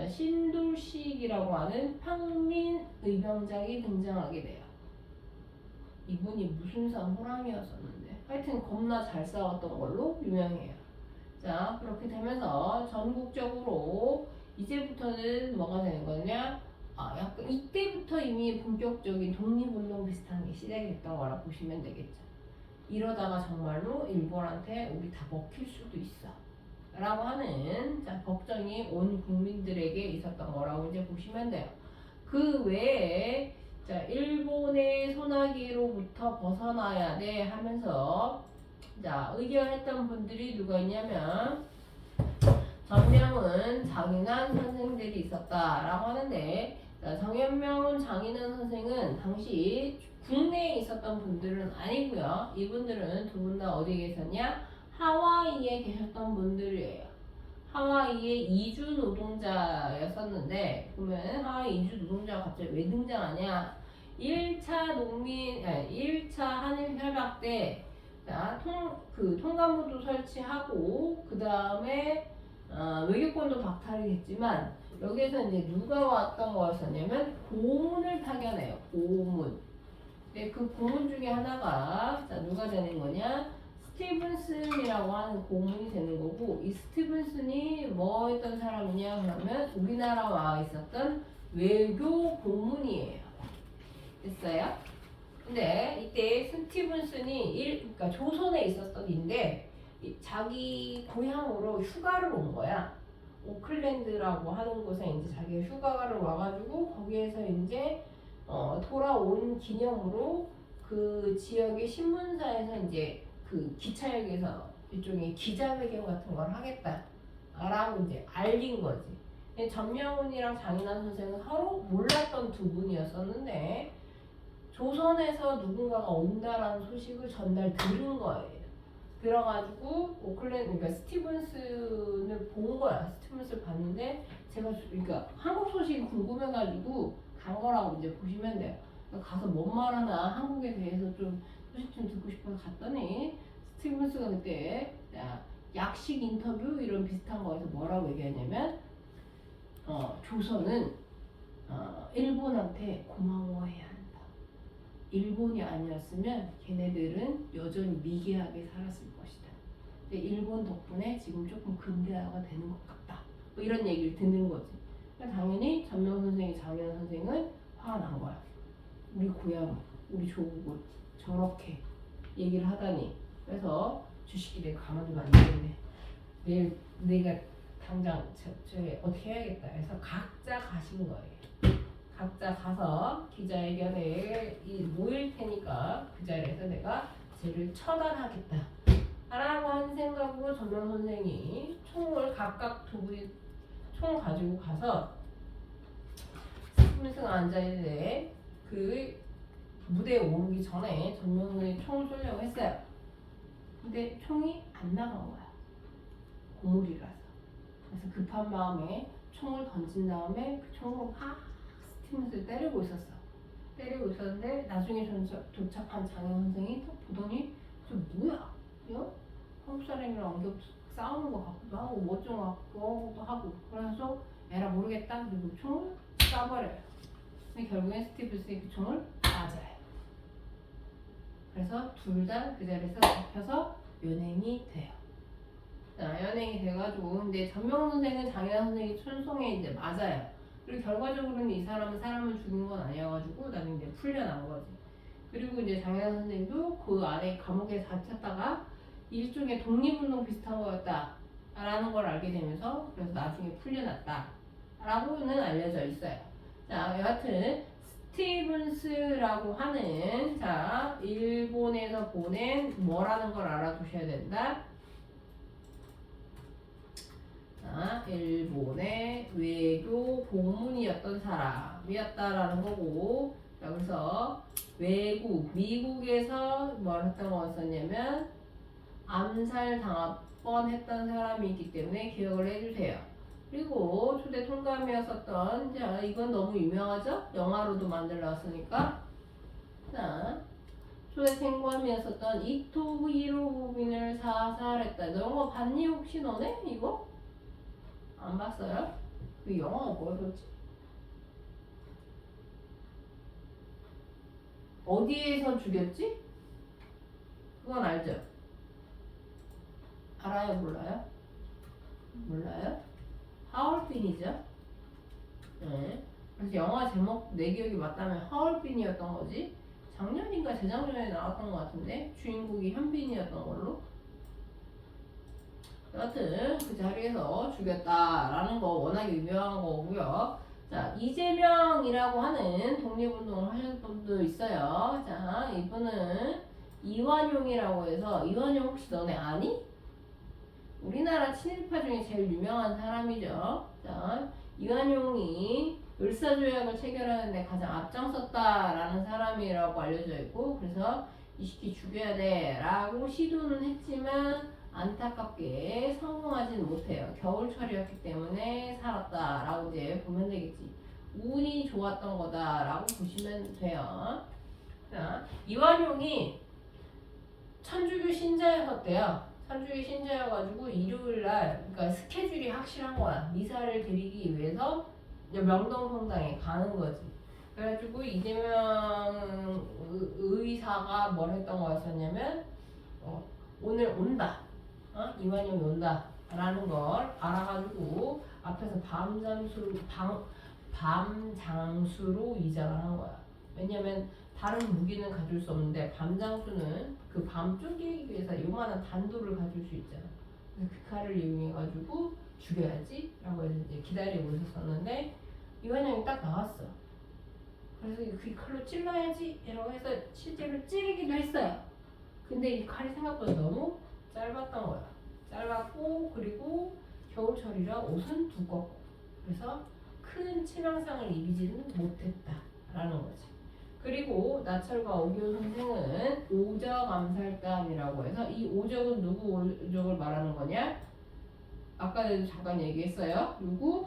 신돌식이라고 하는 평민 의병장이 등장하게 돼요. 이분이 무슨 산 호랑이였었는데 하여튼 겁나 잘 싸웠던 걸로 유명해요. 자, 그렇게 되면서 전국적으로 이제부터는 뭐가 되는 거냐? 약간 이때부터 이미 본격적인 독립운동 비슷한 게 시작이 됐던 거라 보시면 되겠죠. 이러다가 정말로 일본한테 우리 다 먹힐 수도 있어 라고 하는 걱정이 온 국민들에게 있었던 거라고 이제 보시면 돼요. 그 외에 일본의 소나기로부터 벗어나야 돼 하면서 의견했던 분들이 누가 있냐면 전명은 장인환 선생들이 있었다라고 하는데, 정현명은 장인환 선생은 당시 국내에 있었던 분들은 아니고요. 이분들은 두 분 다 어디에 계셨냐? 하와이에 계셨던 분들이에요. 하와이의 이주 노동자였었는데, 그러면 하와이 이주 노동자가 갑자기 왜 등장하냐? 1차 한일 협약 때 통감부도 설치하고 그 다음에 외교권도 박탈이 됐지만, 여기에서 이제 누가 왔던 거였었냐면 고문을 파견해요. 고문. 근데 그 고문 중에 하나가 누가 되는 거냐? 스티븐슨이라고 하는 고문이 되는 거고, 이 스티븐슨이 뭐 했던 사람이냐 그러면 우리나라 와 있었던 외교 고문이에요. 됐어요? 근데 이때 스티븐슨이 그러니까 조선에 있었던 인데 자기 고향으로 휴가를 온 거야. 오클랜드라고 하는 곳에 이제 자기 휴가를 와가지고 거기에서 이제 돌아온 기념으로 그 지역의 신문사에서 이제 그 기차역에서 일종의 기자회견 같은 걸 하겠다라고 이제 알린 거지. 전명훈이랑 장인환 선생은 서로 몰랐던 두 분이었었는데 조선에서 누군가가 온다라는 소식을 전날 들은 거예요. 들어가지고 그러니까 스티븐슨을 본 거야. 스티븐슨을 봤는데 그러니까 한국 소식이 궁금해가지고 간 거라고 이제 보시면 돼요. 가서 뭔 말하나 한국에 대해서 좀 소식 좀 듣고 싶어서 갔더니 스티븐스가 그때 약식 인터뷰 이런 비슷한 거에서 뭐라고 얘기하냐면 조선은 일본한테 고마워해야 한다. 일본이 아니었으면 걔네들은 여전히 미개하게 살았을 것이다. 근데 일본 덕분에 지금 조금 근대화가 되는 것 같다. 뭐 이런 얘기를 듣는 거지. 그러니까 당연히 전명 선생이 장현 선생은 화가 난 거야. 우리 고향, 우리 조국을 저렇게 얘기를 하다니. 그래서 주식이 내가 가만두면 안 되는데 내일 내가 당장 저에 어떻게 해야겠다 해서 각자 가신 거예요. 각자 가서 기자회견에 모일 테니까 그 자리에서 내가 쟤를 처단하겠다 라고 한 생각으로 전명 선생이 총을 각각 두 분이 총 가지고 가서 스티븐스가 앉아있는데 그 무대에 오르기 전에 전명 선생이 총을 쏘려고 했어요. 근데 총이 안 나간 거야. 고물이라서. 그래서 급한 마음에 총을 던진 다음에 그 총으로 스티븐스를 때리고 있었어. 때리고 있었는데 나중에 도착한 장현 선생이 또 보더니 저 뭐야? 한국 사람이랑 엉겹 싸우는 것 같기도 하고 뭐 좀 같기도 하고 그래서 에라 모르겠다. 그리고 총을 쏴버려요. 근데 결국엔 스티븐스의 그 총을 맞아요. 그래서 둘 다 그 자리에서 잡혀서 연행이 돼요. 연행이 돼가지고 근데 전명 선생은 장현 선생이 춘송에 이제 맞아요. 그리고 결과적으로는 이 사람은 사람을 죽인 건 아니어가지고 나는 이제 풀려난 거지. 그리고 이제 장현 선생도 그 안에 감옥에 갇혔다가 일종의 독립운동 비슷한 거였다 라는 걸 알게 되면서 그래서 나중에 풀려났다 라고는 알려져 있어요. 자, 여하튼 스티븐스라고 하는 일본에서 보낸 뭐라는 걸 알아두셔야 된다. 일본의 외교 고문이었던 사람이었다라는 거고, 그래서 미국에서 뭘 했던 거였었냐면 암살 당할 뻔했던 사람이기 때문에 기억을 해주세요. 그리고 초대 통감이었었던 이건 너무 유명하죠? 영화로도 만들어놨으니까. 초대 통감이었었던 이토 히로부미를 사살했다. 너 영화 봤니 혹시 너네? 이거? 안 봤어요? 그 영화가 뭐였지? 어디에서 죽였지? 그건 알죠? 알아요? 몰라요? 몰라요? 하얼빈이죠? 네. 그래서 영화 제목 내 기억이 맞다면 하얼빈이었던 거지. 작년인가 재작년에 나왔던 것 같은데 주인공이 현빈이었던 걸로. 여하튼 그 자리에서 죽였다라는 거 워낙에 유명한 거고요. 자, 이재명이라고 하는 독립운동을 하셨던 분도 있어요. 자, 이분은 이완용이라고 해서, 이완용 혹시 너네 아니? 우리나라 친일파 중에 제일 유명한 사람이죠. 자, 이완용이 을사조약을 체결하는데 가장 앞장섰다라는 사람이라고 알려져 있고, 그래서 이 시기 죽여야 돼 라고 시도는 했지만 안타깝게 성공하지는 못해요. 겨울철이었기 때문에 살았다라고 이제 보면 되겠지. 운이 좋았던 거다라고 보시면 돼요. 자, 이완용이 천주교 신자였대요. 천주교 신자여가지고 일요일날, 그러니까 스케줄이 확실한 거야. 미사를 드리기 위해서 명동성당에 가는 거지. 그래가지고 이재명 의사가 뭘 했던 거였었냐면, 오늘 온다. 이완용이 온다. 라는 걸 알아가지고 앞에서 밤장수로 위장을 한 거야. 왜냐면 다른 무기는 가질 수 없는데 밤장수는 그 밤 쪼개기 위해서 요만한 단도를 가질 수 있잖아. 그래서 그 칼을 이용해가지고 죽여야지 라고 해서 이제 기다리고 있었었는데 이완용이 딱 나왔어. 그래서 그 칼로 찔러야지 이라고 해서 실제로 찌르기도 했어요. 근데 이 칼이 생각보다 너무 짧았던 거야. 짧았고 그리고 겨울철이라 옷은 두껍고 그래서 큰 치명상을 입히지는 못했다라는 거지. 그리고 나철과 오기훈 선생은 오적 암살단이라고 해서 이 오적은 누구 오적을 말하는 거냐? 아까도 잠깐 얘기했어요. 누구?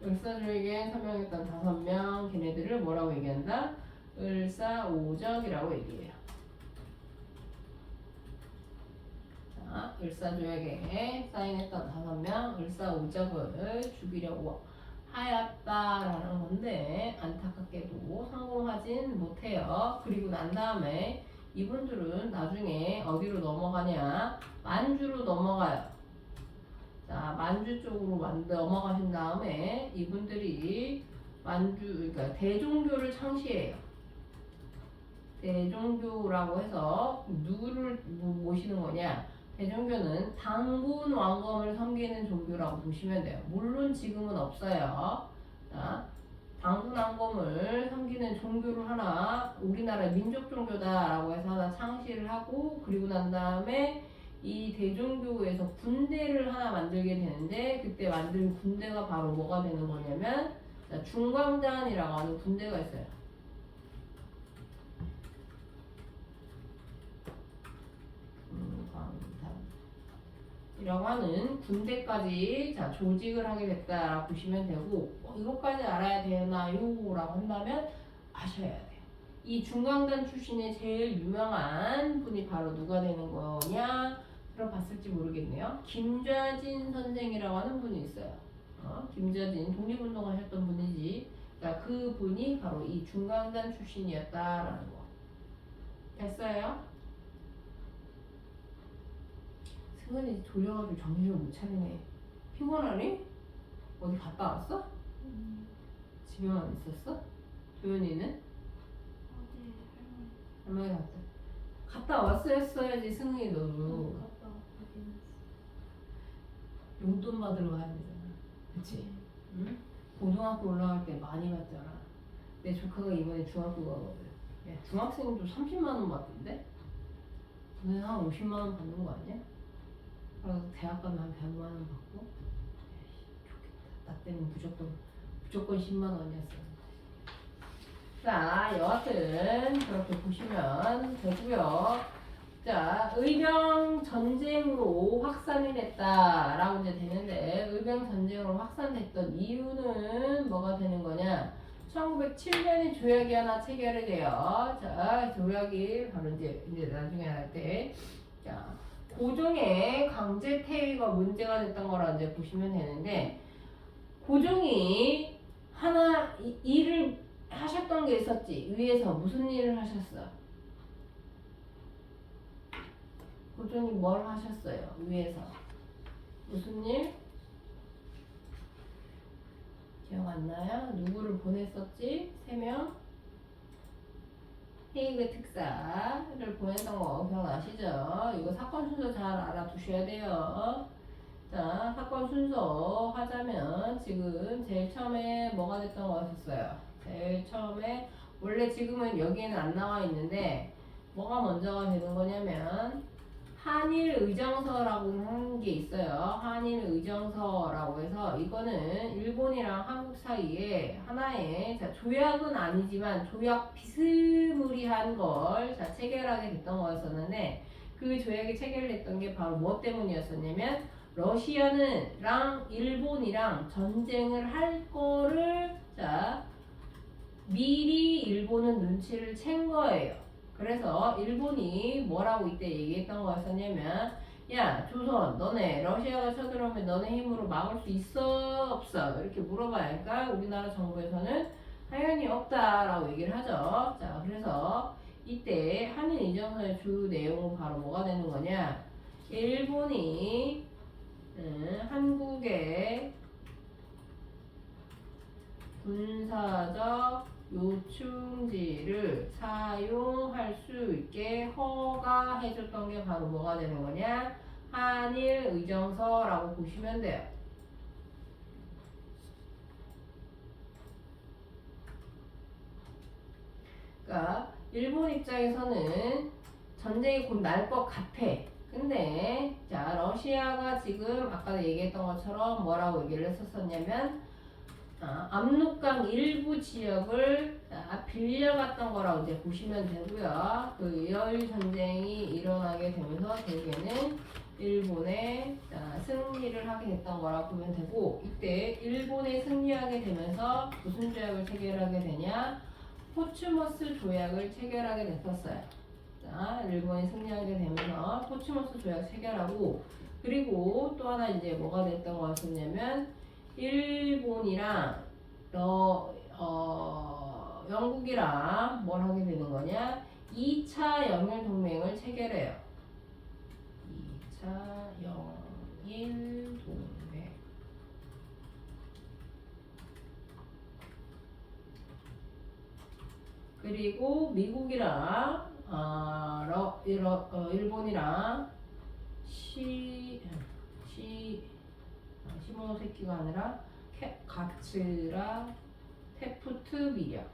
을사조에게 서명했던 5명 걔네들을 뭐라고 얘기한다? 을사오적이라고 얘기해요. 자, 을사조약에 사인했던 5명 을사오적을 죽이려고 하였다라는 건데 안타깝게도 성공하진 못해요. 그리고 난 다음에 이분들은 나중에 어디로 넘어가냐? 만주로 넘어가요. 자, 만주 쪽으로 넘어가신 다음에 이분들이 그러니까 대종교를 창시해요. 대종교라고 해서 누구를 모시는 거냐? 대종교는 당군 왕검을 섬기는 종교라고 보시면 돼요. 물론 지금은 없어요. 자, 당군 왕검을 섬기는 종교를 하나 우리나라 민족 종교다라고 해서 하나 창시를 하고 그리고 난 다음에 이 대종교에서 군대를 하나 만들게 되는데 그때 만든 군대가 바로 뭐가 되는 거냐면 중광단이라고 하는 군대가 있어요. 이라고 하는 군대까지 조직을 하게 됐다라고 보시면 되고 이것까지 알아야 되나요? 라고 한다면 아셔야 돼요. 이 중광단 출신의 제일 유명한 분이 바로 누가 되는 거냐? 들어봤을지 모르겠네요. 김좌진 선생이라고 하는 분이 있어요. 김좌진 독립운동 하셨던 분이지. 그러니까 그 분이 바로 이 중광단 출신이었다라는 거. 됐어요? 승은이 졸려가지고 정신을 못 차리네. 피곤하니? 어디 갔다 왔어? 집에만 있었어? 도연이는? 어제 할머니 갔다 왔어야지 승은이 너도. 갔다 왔긴 했어. 용돈 받으러 가야 되잖아. 그치? 응? 고등학교 올라갈 때 많이 받잖아. 내 조카가 이번에 중학교 가거든. 야, 중학생도 30만원 받던데? 너는 한 50만원 받는 거 아니야? 그래서 대학 가면 한 100만원 받고 좋겠다. 나 때는 무조건 10만원이었어. 자, 여하튼 그렇게 보시면 되고요. 자, 의병 전쟁으로 확산이 됐다라고 이제 되는데 의병 전쟁으로 확산됐던 이유는 뭐가 되는 거냐? 1907년에 조약이 하나 체결이 돼요. 자, 조약이 바로 이제 나중에 할 때, 자, 고종의 강제 퇴위가 문제가 됐던 거라 이제 보시면 되는데, 고종이 하나 일을 하셨던 게 있었지. 위에서 무슨 일을 하셨어? 고종이 뭘 하셨어요? 위에서 무슨 일? 기억 안 맞나요? 누구를 보냈었지? 3명? 헤이그 특사를 보냈던 거 기억나시죠? 이거 사건 순서 잘 알아두셔야 돼요. 자, 사건 순서 하자면 지금 제일 처음에 뭐가 됐던 거였었어요? 제일 처음에 원래 지금은 여기에는 안 나와 있는데 뭐가 먼저가 되는 거냐면 한일 의정서라고 하는 게 있어요. 한일 의정서라고 해서 이거는 일본이랑 한국 사이에 하나의 자, 조약은 아니지만 조약 비스무리한 걸 자, 체결하게 됐던 거였었는데 그 조약이 체결됐던 게 바로 뭐 때문이었었냐면 러시아는랑 일본이랑 전쟁을 할 거를 자 미리 일본은 눈치를 챈 거예요. 그래서 일본이 뭐라고 이때 얘기했던 거였었냐면 야 조선 너네 러시아가 쳐들어오면 너네 힘으로 막을 수 있어 없어 이렇게 물어봐야니까 우리나라 정부에서는 당연히 없다라고 얘기를 하죠. 자 그래서 이때 한일 이정서의 주 내용은 바로 뭐가 되는 거냐 일본이 한국의 군사적 요충지를 사용할 수 있게 허가해줬던 게 바로 뭐가 되는 거냐? 한일 의정서라고 보시면 돼요. 그러니까 일본 입장에서는 전쟁이 곧 날 것 같아. 근데 자 러시아가 지금 아까 얘기했던 것처럼 뭐라고 얘기를 했었었냐면 압록강 일부 지역을 빌려갔던 거라고 이제 보시면 되고요. 그 여일 전쟁이 일어나게 되면서 결국에는 일본의 승리를 하게 됐던 거라고 보면 되고 이때 일본에 승리하게 되면서 무슨 조약을 체결하게 되냐? 포츠머스 조약을 체결하게 됐었어요. 자, 일본이 승리하게 되면서 포츠머스 조약 체결하고 그리고 또 하나 이제 뭐가 됐던 거였었냐면 일본이랑 영국이랑 뭘 하게 되는 거냐? 2차 영일 동맹을 체결해요. 2차 영일 동맹. 그리고 미국이랑 일본이랑 시모노세키가 아니라 가츠라 테프트 미력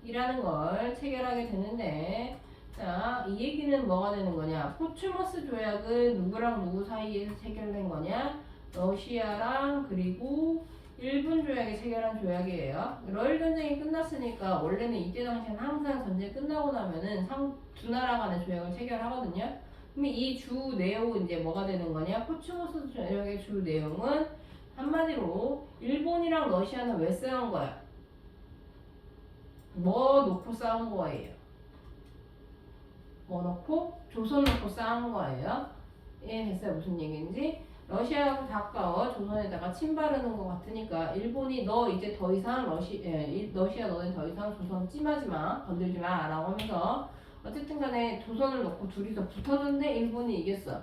이라는 걸 체결하게 되는데 자, 이 얘기는 뭐가 되는 거냐? 포츠머스 조약은 누구랑 누구 사이에서 체결된 거냐? 러시아랑 그리고 일본 조약이 체결한 조약이에요. 러일 전쟁이 끝났으니까 원래는 이때 당시엔 항상 전쟁 끝나고 나면은 두 나라 간의 조약을 체결하거든요. 그럼 이 주 내용은 이제 뭐가 되는 거냐? 포츠머스 조약의 주 내용은 한마디로 일본이랑 러시아는 왜 싸운 거야? 뭐 놓고 싸운 거예요? 뭐 놓고? 조선 놓고 싸운 거예요. 이해됐어요? 무슨 얘기인지? 러시아하고 가까워 조선에다가 침바르는 것 같으니까 일본이 너 이제 더 이상 러시아 너네 더 이상 조선 찜하지 마 건들지 마 라고 하면서 어쨌든 간에 조선을 놓고 둘이서 붙었는데 일본이 이겼어.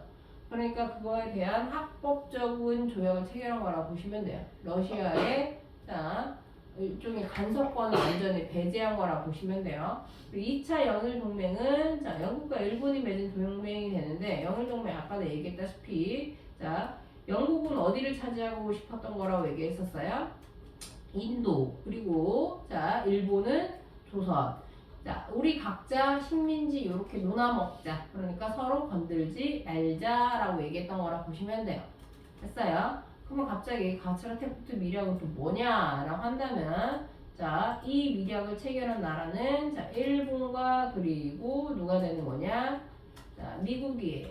그러니까 그거에 대한 합법적인 조약을 체결한 거라고 보시면 돼요. 러시아의 자 일종의 간섭권을 완전히 배제한 거라고 보시면 돼요. 2차 영일 동맹은 자 영국과 일본이 맺은 동맹이 되는데 영일 동맹 아까도 얘기했다시피 자 영국은 어디를 차지하고 싶었던 거라고 얘기했었어요? 인도. 그리고 자 일본은 조선. 자 우리 각자 식민지 이렇게 놀아먹자. 그러니까 서로 건들지 말자라고 얘기했던 거라고 보시면 돼요. 됐어요? 그러면 갑자기 가츠라 테프트 미력은 또 뭐냐라고 한다면 자 이 미력을 체결한 나라는 자 일본과 그리고 누가 되는 거냐? 자 미국이에요.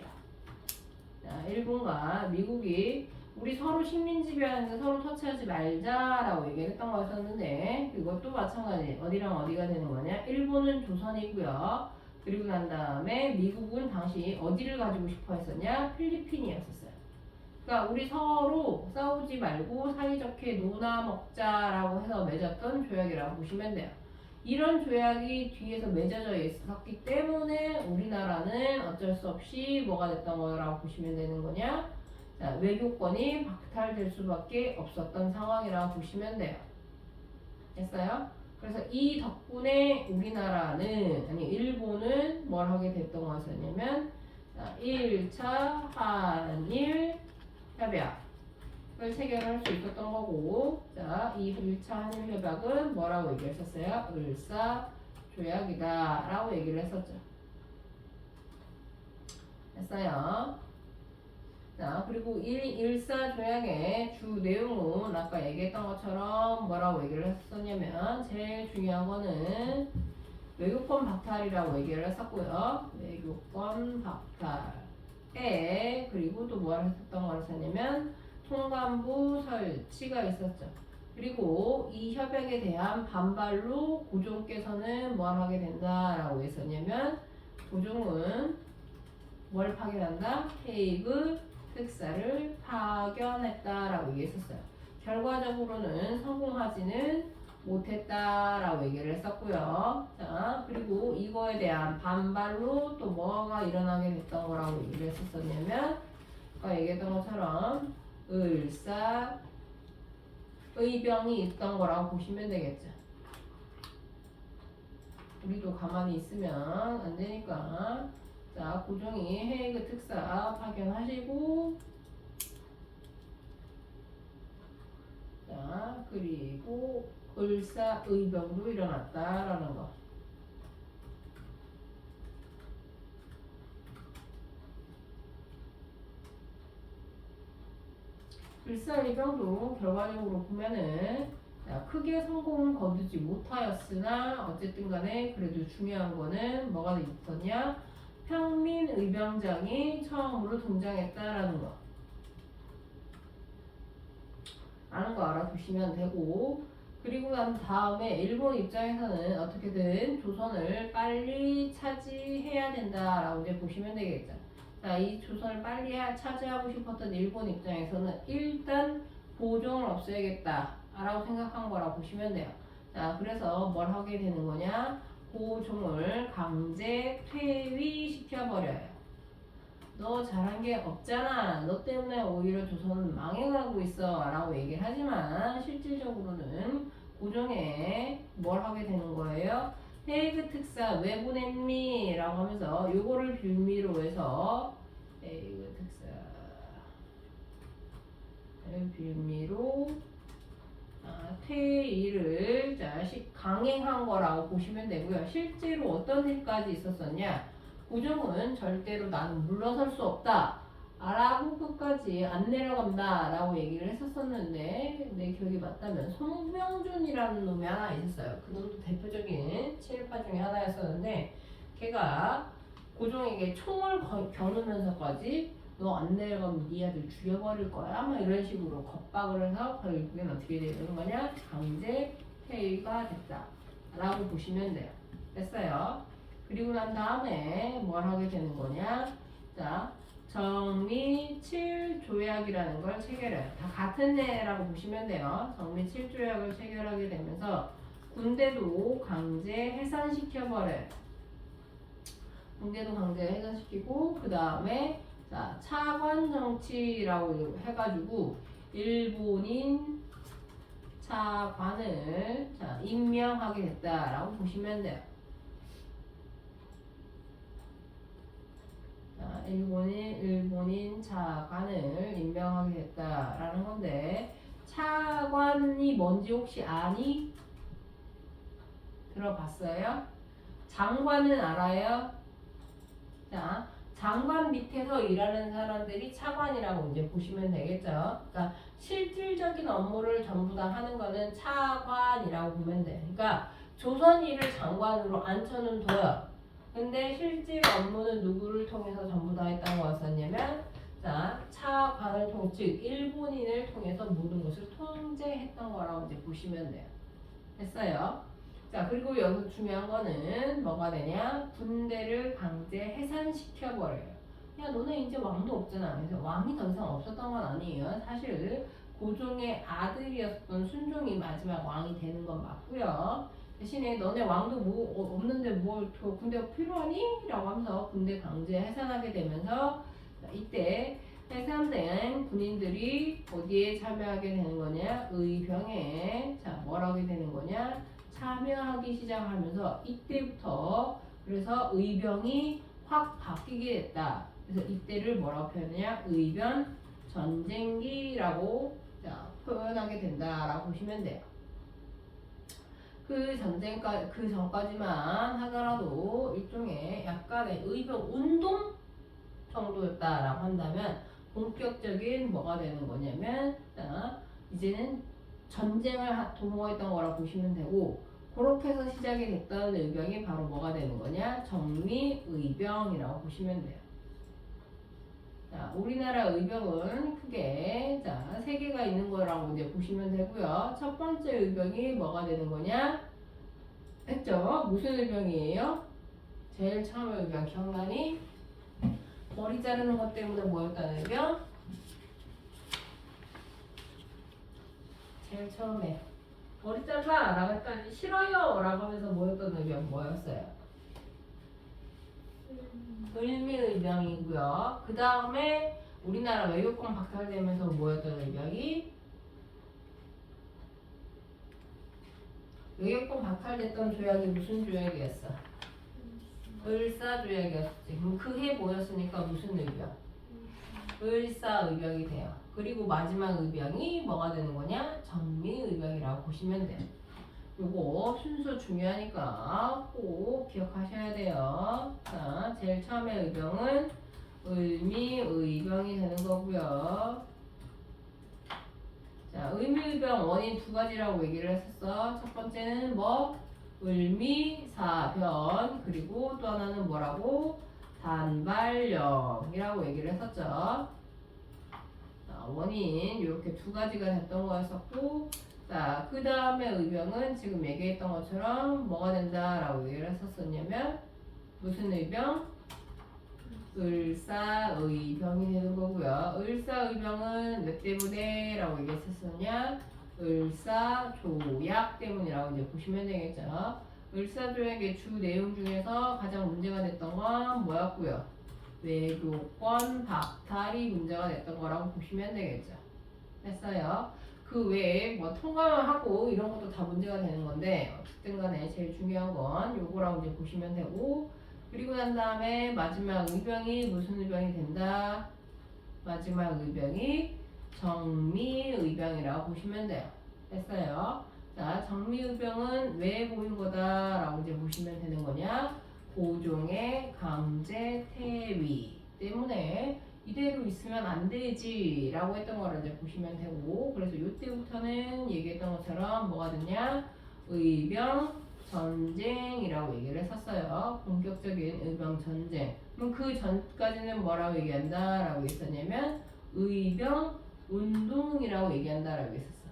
자 일본과 미국이 우리 서로 식민지배하는데 서로 터치하지 말자라고 얘기했던 거였었는데 이것도 마찬가지 어디랑 어디가 되는 거냐? 일본은 조선이고요. 그리고 난 다음에 미국은 당시 어디를 가지고 싶어 했었냐? 필리핀이었었어요. 그러니까 우리 서로 싸우지 말고 사이좋게 놀아 먹자라고 해서 맺었던 조약이라고 보시면 돼요. 이런 조약이 뒤에서 맺어져 있었기 때문에 우리나라는 어쩔 수 없이 뭐가 됐던 거라고 보시면 되는 거냐? 자, 외교권이 박탈될 수밖에 없었던 상황이라고 보시면 돼요. 됐어요? 그래서 이 덕분에 우리나라는 아니 일본은 뭘 하게 됐던 것이냐면 1차 한일 협약을 체결할 수 있었던 거고, 자, 이 1차 한일 협약은 뭐라고 얘기했었어요? 을사조약이다 라고 얘기를 했었죠. 됐어요? 자, 그리고 일사조약의 주 내용은 아까 얘기했던 것처럼 뭐라고 얘기를 했었냐면 제일 중요한 거는 외교권 박탈이라고 얘기를 했었고요. 외교권 박탈에 그리고 또 뭐를 했었던 거였냐면 통관부 설치가 있었죠. 그리고 이 협약에 대한 반발로 고종께서는 뭘 하게 된다라고 했었냐면 고종은 뭘 파견한다? 헤이그 특사를 파견했다라고 얘기했었어요. 결과적으로는 성공하지는 못했다라고 얘기를 했었고요. 자, 그리고 이거에 대한 반발로 또 뭐가 일어나게 됐던 거라고 얘기를 했었냐면 아까 얘기했던 것처럼 을사 의병이 있던 거라고 보시면 되겠죠. 우리도 가만히 있으면 안 되니까. 자, 고종이 헤이그 특사 파견하시고, 자, 그리고 을사의병도 일어났다라는 거. 을사의병도 결과적으로 보면은 크게 성공은 거두지 못하였으나 어쨌든 간에 그래도 중요한 거는 뭐가 있었냐? 평민의병장이 처음으로 등장했다라는 거. 라는 거 알아두시면 되고, 그리고 난 다음에 일본 입장에서는 어떻게든 조선을 빨리 차지해야 된다라고 이제 보시면 되겠죠. 자, 이 조선을 빨리 차지하고 싶었던 일본 입장에서는 일단 고종을 없애야겠다라고 생각한 거라고 보시면 돼요. 자, 그래서 뭘 하게 되는 거냐? 고종을 강제 퇴위시켜버려요. 너 잘한 게 없잖아. 너 때문에 오히려 조선은 망해가고 있어. 라고 얘기를 하지만 실질적으로는 고종에 뭘 하게 되는 거예요? 헤이그 특사 왜 보냈니? 라고 하면서 요거를 빌미로 해서 헤이그 특사를 빌미로 퇴위를 강행한 거라고 보시면 되고요. 실제로 어떤 일까지 있었었냐? 고종은 절대로 나는 물러설 수 없다 라고 끝까지 안 내려간다 라고 얘기를 했었었는데 내 기억이 맞다면 송병준이라는 놈이 하나 있었어요. 그 놈도 대표적인 친일파 중에 하나였었는데 걔가 고종에게 총을 겨누면서까지 너 안 내려가면 네 아들 죽여버릴 거야 막 이런 식으로 겁박을 해서 결국엔 어떻게 되는 거냐? 강제 폐위가 됐다 라고 보시면 돼요. 됐어요. 그리고 난 다음에 뭘 하게 되는 거냐? 자, 정미 7조약이라는 걸 체결해요. 다 같은 애라고 보시면 돼요. 정미 7조약을 체결하게 되면서 군대도 강제 해산시켜버려요. 군대도 강제 해산시키고 그 다음에 자, 차관 정치라고 해가지고 일본인 차관을 임명하게 됐다라고 보시면 돼요. 자, 일본인 차관을 임명하게 됐다라는 건데 차관이 뭔지 혹시 아니? 들어봤어요? 장관은 알아요? 자, 장관 밑에서 일하는 사람들이 차관이라고 이제 보시면 되겠죠. 그러니까 실질적인 업무를 전부 다 하는 거는 차관이라고 보면 돼. 그러니까 조선 일을 장관으로 앉혀는 둬요. 근데 실질 업무는 누구를 통해서 전부 다 했다고 했었냐면 자, 차관을 통해 즉 일본인을 통해서 모든 것을 통제했던 거라고 이제 보시면 돼요. 됐어요? 자, 그리고 여기서 중요한 거는 뭐가 되냐? 군대를 강제 해산시켜버려요. 야, 너네 이제 왕도 없잖아. 그래서 왕이 더 이상 없었던 건 아니에요. 사실 고종의 아들이었던 순종이 마지막 왕이 되는 건 맞고요. 대신에 너네 왕도 없는데 뭘 군대가 필요하니? 라고 하면서 군대 강제 해산하게 되면서 이때 해산된 군인들이 어디에 참여하게 되는 거냐? 의병에 자 뭐라고 하게 되는 거냐? 참여하기 시작하면서 이때부터 그래서 의병이 확 바뀌게 됐다. 그래서 이때를 뭐라고 표현하냐? 의병 전쟁기라고 자, 표현하게 된다라고 보시면 돼요. 그 전까지만 하더라도 일종의 약간의 의병 운동 정도였다라고 한다면 본격적인 뭐가 되는 거냐면 자, 이제는 전쟁을 도모했던 거라고 보시면 되고 그렇게 해서 시작이 됐던 의병이 바로 뭐가 되는 거냐? 정미의병이라고 보시면 돼요. 자, 우리나라 의병은 크게 자, 세 개가 있는 거라고 이제 보시면 되고요. 첫 번째 의병이 뭐가 되는 거냐? 했죠? 무슨 의병이에요? 제일 처음 의병 기억나니? 머리 자르는 것 때문에 뭐였다는 의병? 제일 처음에 머리 잘라 라고 했더니 싫어요 라고 하면서 뭐였던 의병 뭐였어요? 을미의병이고요. 그 다음에 우리나라 외교권 박탈되면서 뭐였던 의병이? 외교권 박탈됐던 조약이 무슨 조약이었어? 을사조약이었지. 그럼 그 해 뭐였으니까 무슨 의병? 을사의병이 돼요. 그리고 마지막 의병이 뭐가 되는 거냐? 정미의병이라고 보시면 돼요. 요거 순서 중요하니까 꼭 기억하셔야 돼요. 자, 제일 처음에 의병은 을미의병이 되는 거고요. 자, 을미의병 원인 두 가지라고 얘기를 했었어. 첫 번째는 뭐? 을미사변. 그리고 또 하나는 뭐라고? 단발령이라고 얘기를 했었죠. 자, 원인 이렇게 두 가지가 됐던 거였었고 자, 그 다음에 의병은 지금 얘기했던 것처럼 뭐가 된다라고 얘기를 했었냐면 무슨 의병? 을사의병이 되는 거고요. 을사의병은 몇 때문에 라고 얘기했었냐? 을사조약 때문이라고 이제 보시면 되겠죠. 을사조약의 주 내용 중에서 가장 문제가 됐던 건 뭐였고요? 외교권 박탈이 문제가 됐던 거라고 보시면 되겠죠. 됐어요. 그 외에 뭐 통과만 하고 이런 것도 다 문제가 되는 건데 어쨌든 간에 제일 중요한 건 요거라고 이제 보시면 되고 그리고 난 다음에 마지막 의병이 무슨 의병이 된다? 마지막 의병이 정미의병이라고 보시면 돼요. 됐어요. 자, 정미의병은 왜 보인 거다라고 이제 보시면 되는 거냐? 고종의 강제 퇴위 때문에 이대로 있으면 안 되지 라고 했던 거를 이제 보시면 되고 그래서 이때부터는 얘기했던 것처럼 뭐가 됐냐? 의병 전쟁이라고 얘기를 했었어요. 본격적인 의병 전쟁. 그럼 그 전까지는 뭐라고 얘기한다 라고 했었냐면 의병 운동이라고 얘기한다 라고 했었어.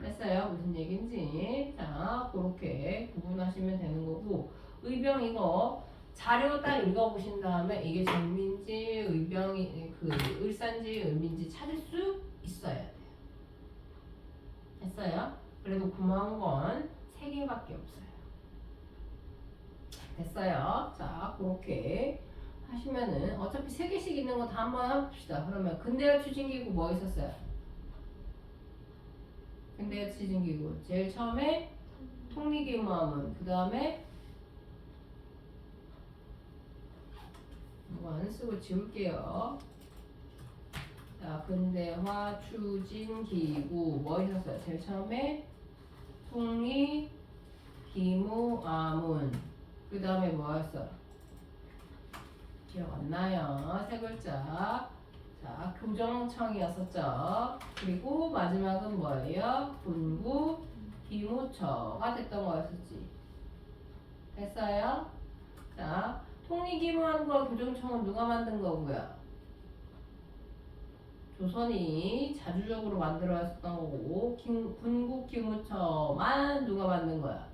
됐어요? 무슨 얘기인지. 자, 그렇게 구분하시면 되는 거고 의병 이거 자료 딱 읽어보신 다음에 이게 정민지 의병이 그 을산지 을민지 찾을 수 있어야 돼요. 됐어요? 그래도 고마운 건 3개밖에 없어요. 됐어요? 자, 그렇게 하시면은 어차피 3개씩 있는 거 다 한번 해봅시다. 그러면 근대화 추진기구 뭐 있었어요? 근대화 추진기구 제일 처음에 통리기무함은 그 다음에 안 쓰고 지울게요. 자, 근대화 추진기구 뭐 있었어요? 제일 처음에 통리 기무아문 그 다음에 뭐였어? 기억 안 나요? 세 글자. 자, 교정청이었었죠. 그리고 마지막은 뭐예요? 군구 기무처가 됐던 거였었지. 됐어요? 자, 통리기무함과 교정청은 누가 만든 거고요? 조선이 자주적으로 만들어졌던 거고 군국기무처만 누가 만든 거야?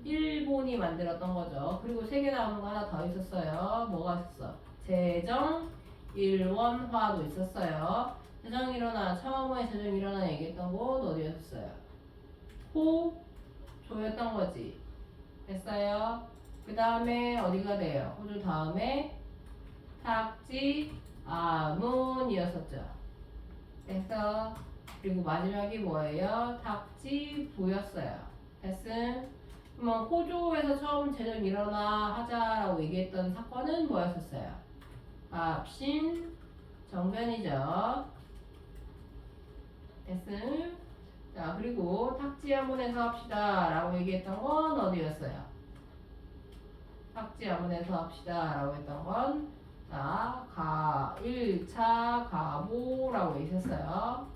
일본이 만들었던 거죠. 그리고 세 개 남은 거 하나 더 있었어요. 뭐가 있었어? 제정일원화도 있었어요. 제정일원화 처음에 제정일원화 얘기했던 곳 어디였어요? 호조였던 거지. 됐어요? 그 다음에 어디가 돼요? 호주 다음에 탁지 아문이었었죠. 됐어. 그리고 마지막이 뭐예요? 탁지부였어요. 됐음? 그러면 호주에서 처음 재전 일어나 하자라고 얘기했던 사건은 뭐였었어요? 압신 정변이죠. 됐음? 자, 그리고 탁지 한문에서 합시다 라고 얘기했던 건 어디였어요? 탁지 한문에서 합시다 라고 했던 건 자, 1차 가보라고 있었어요.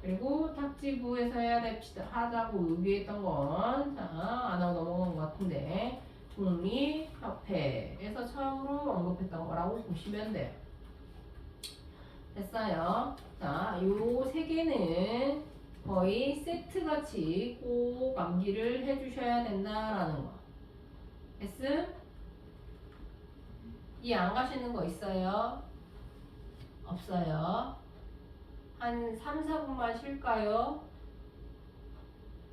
그리고 탁지부에서 해야 됩시다 하자고 의기했던 건 자, 안 하고 넘어간 것 같은데 국립협회에서 처음으로 언급했던 거라고 보시면 돼요. 됐어요. 자, 요 세 개는 거의 세트같이 꼭 암기를 해주셔야 된다라는 거. 됐음? 이해 안 가시는 거 있어요? 없어요? 한 3, 4분만 쉴까요?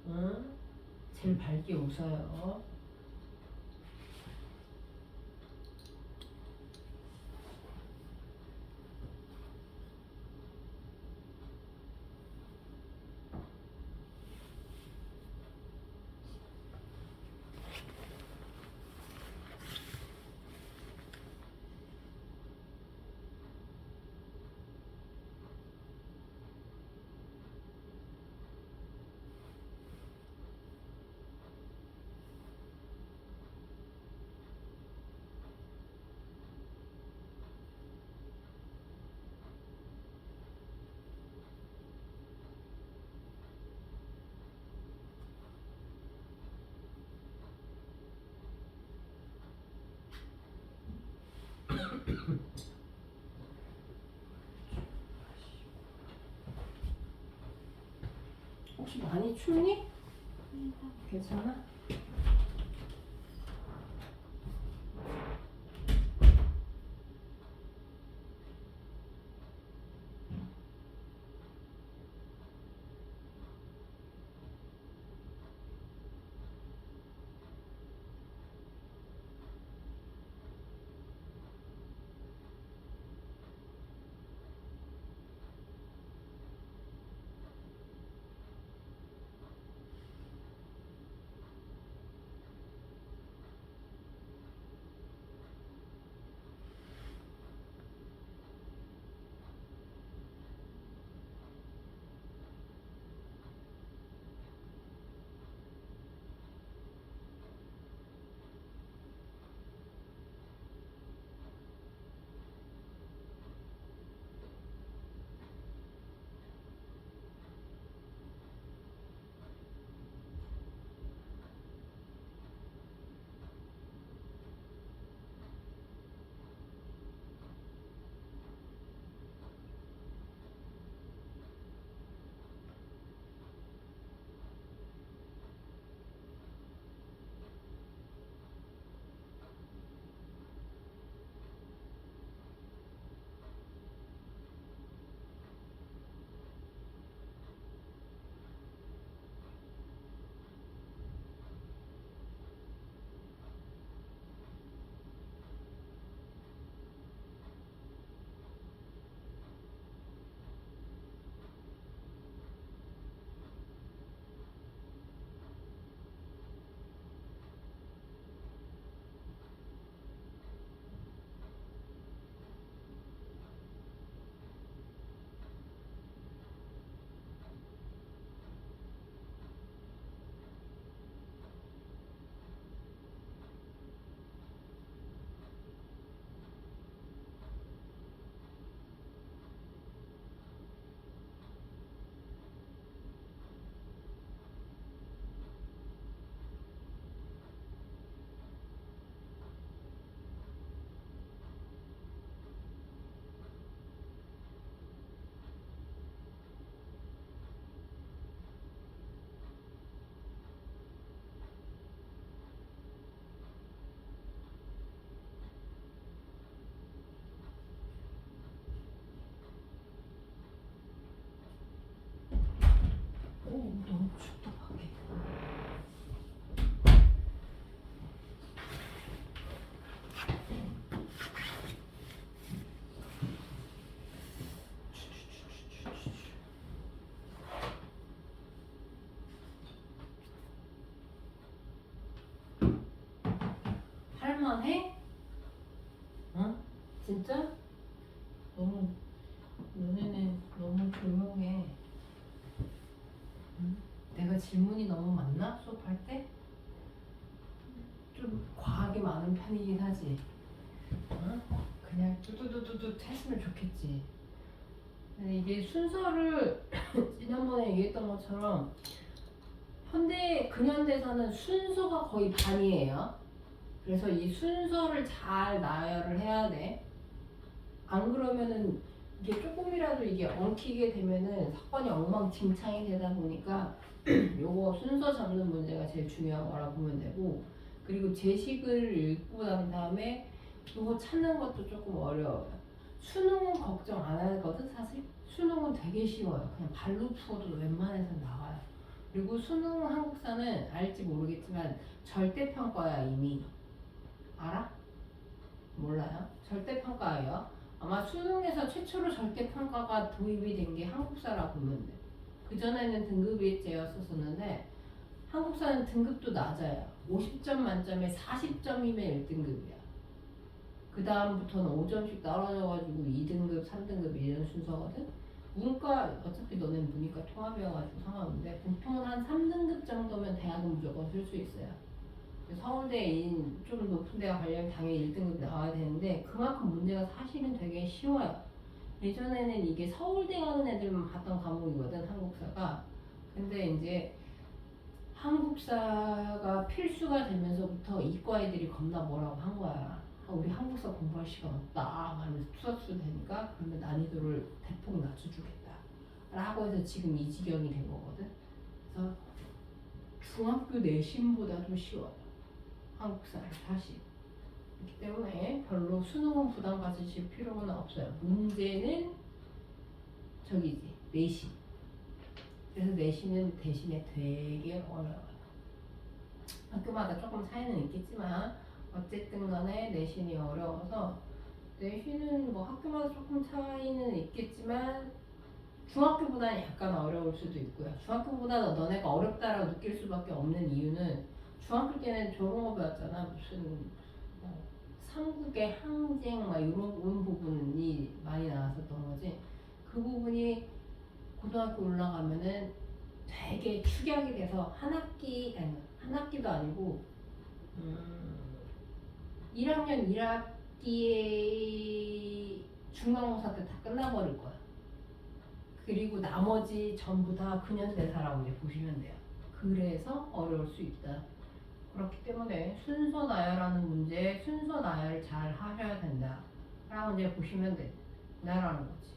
응? 제일 밝게 웃어요. 혹시 많이 춥니? 괜찮아? 진짜? 너무 너네는 너무 조용해. 응? 내가 질문이 너무 많나? 수업할 때? 좀 과하게 많은 편이긴 하지. 응? 그냥 뚜두두두두 했으면 좋겠지. 근데 이게 순서를 지난번에 얘기했던 것처럼 근현대사는 순서가 거의 반이에요. 그래서 이 순서를 잘 나열을 해야 돼. 안 그러면은 이게 조금이라도 이게 엉키게 되면은 사건이 엉망진창이 되다 보니까 요거 순서 잡는 문제가 제일 중요한 거라 보면 되고, 그리고 제식을 읽고 난 다음에 요거 찾는 것도 조금 어려워요. 수능은 걱정 안 하거든 사실. 수능은 되게 쉬워요. 그냥 발로 풀어도 웬만해서 나와요. 그리고 수능 한국사는 알지 모르겠지만 절대평가야 이미. 알아? 몰라요? 절대평가예요. 아마 수능에서 최초로 절대평가가 도입이 된 게 한국사라고 보면 돼. 그전에는 등급제였었는데 한국사는 등급도 낮아요. 50점 만점에 40점이면 1등급이야. 그 다음부터는 5점씩 떨어져가지고 2등급, 3등급 이런 순서거든. 문과 어차피 너는 문이과 통합이어가지고 상관없는데 보통은 한 3등급 정도면 대학은 무조건 쓸 수 있어요. 서울대인 좀 높은 데가 가려면 당연히 1등급이 나와야 되는데 그만큼 문제가 사실은 되게 쉬워요. 예전에는 이게 서울대 가는 애들만 봤던 과목이거든 한국사가. 근데 이제 한국사가 필수가 되면서부터 이과 애들이 겁나 뭐라고 한 거야. 우리 한국사 공부할 시간 없다 하면서 투사투 되니까 그러면 난이도를 대폭 낮춰주겠다 라고 해서 지금 이 지경이 된 거거든. 그래서 중학교 내신보다도 쉬워요 한국사를 사실. 그렇기 때문에 별로 수능은 부담 가지실 필요는 없어요. 문제는 저기지 내신. 그래서 내신은 대신에 되게 어려워요. 학교마다 조금 차이는 있겠지만 어쨌든 간에 내신이 어려워서, 내신은 뭐 학교마다 조금 차이는 있겠지만 중학교보다는 약간 어려울 수도 있고요. 중학교보다 너네가 어렵다라고 느낄 수밖에 없는 이유는 중학교 때는 저런 거 배웠잖아. 무슨 삼국의 항쟁 막 이런 부분이 많이 나왔었던 거지. 그 부분이 고등학교 올라가면은 되게 축약이 돼서 한 학기도 아니고 1학년 1학기에 중간고사 때 다 끝나버릴 거야. 그리고 나머지 전부 다 근현대사라고 이제 보시면 돼요. 그래서 어려울 수 있다. 그렇기 때문에 순서 나열하는 문제, 순서 나열을 잘 하셔야 된다 라고 이제 보시면 된다라는 거지.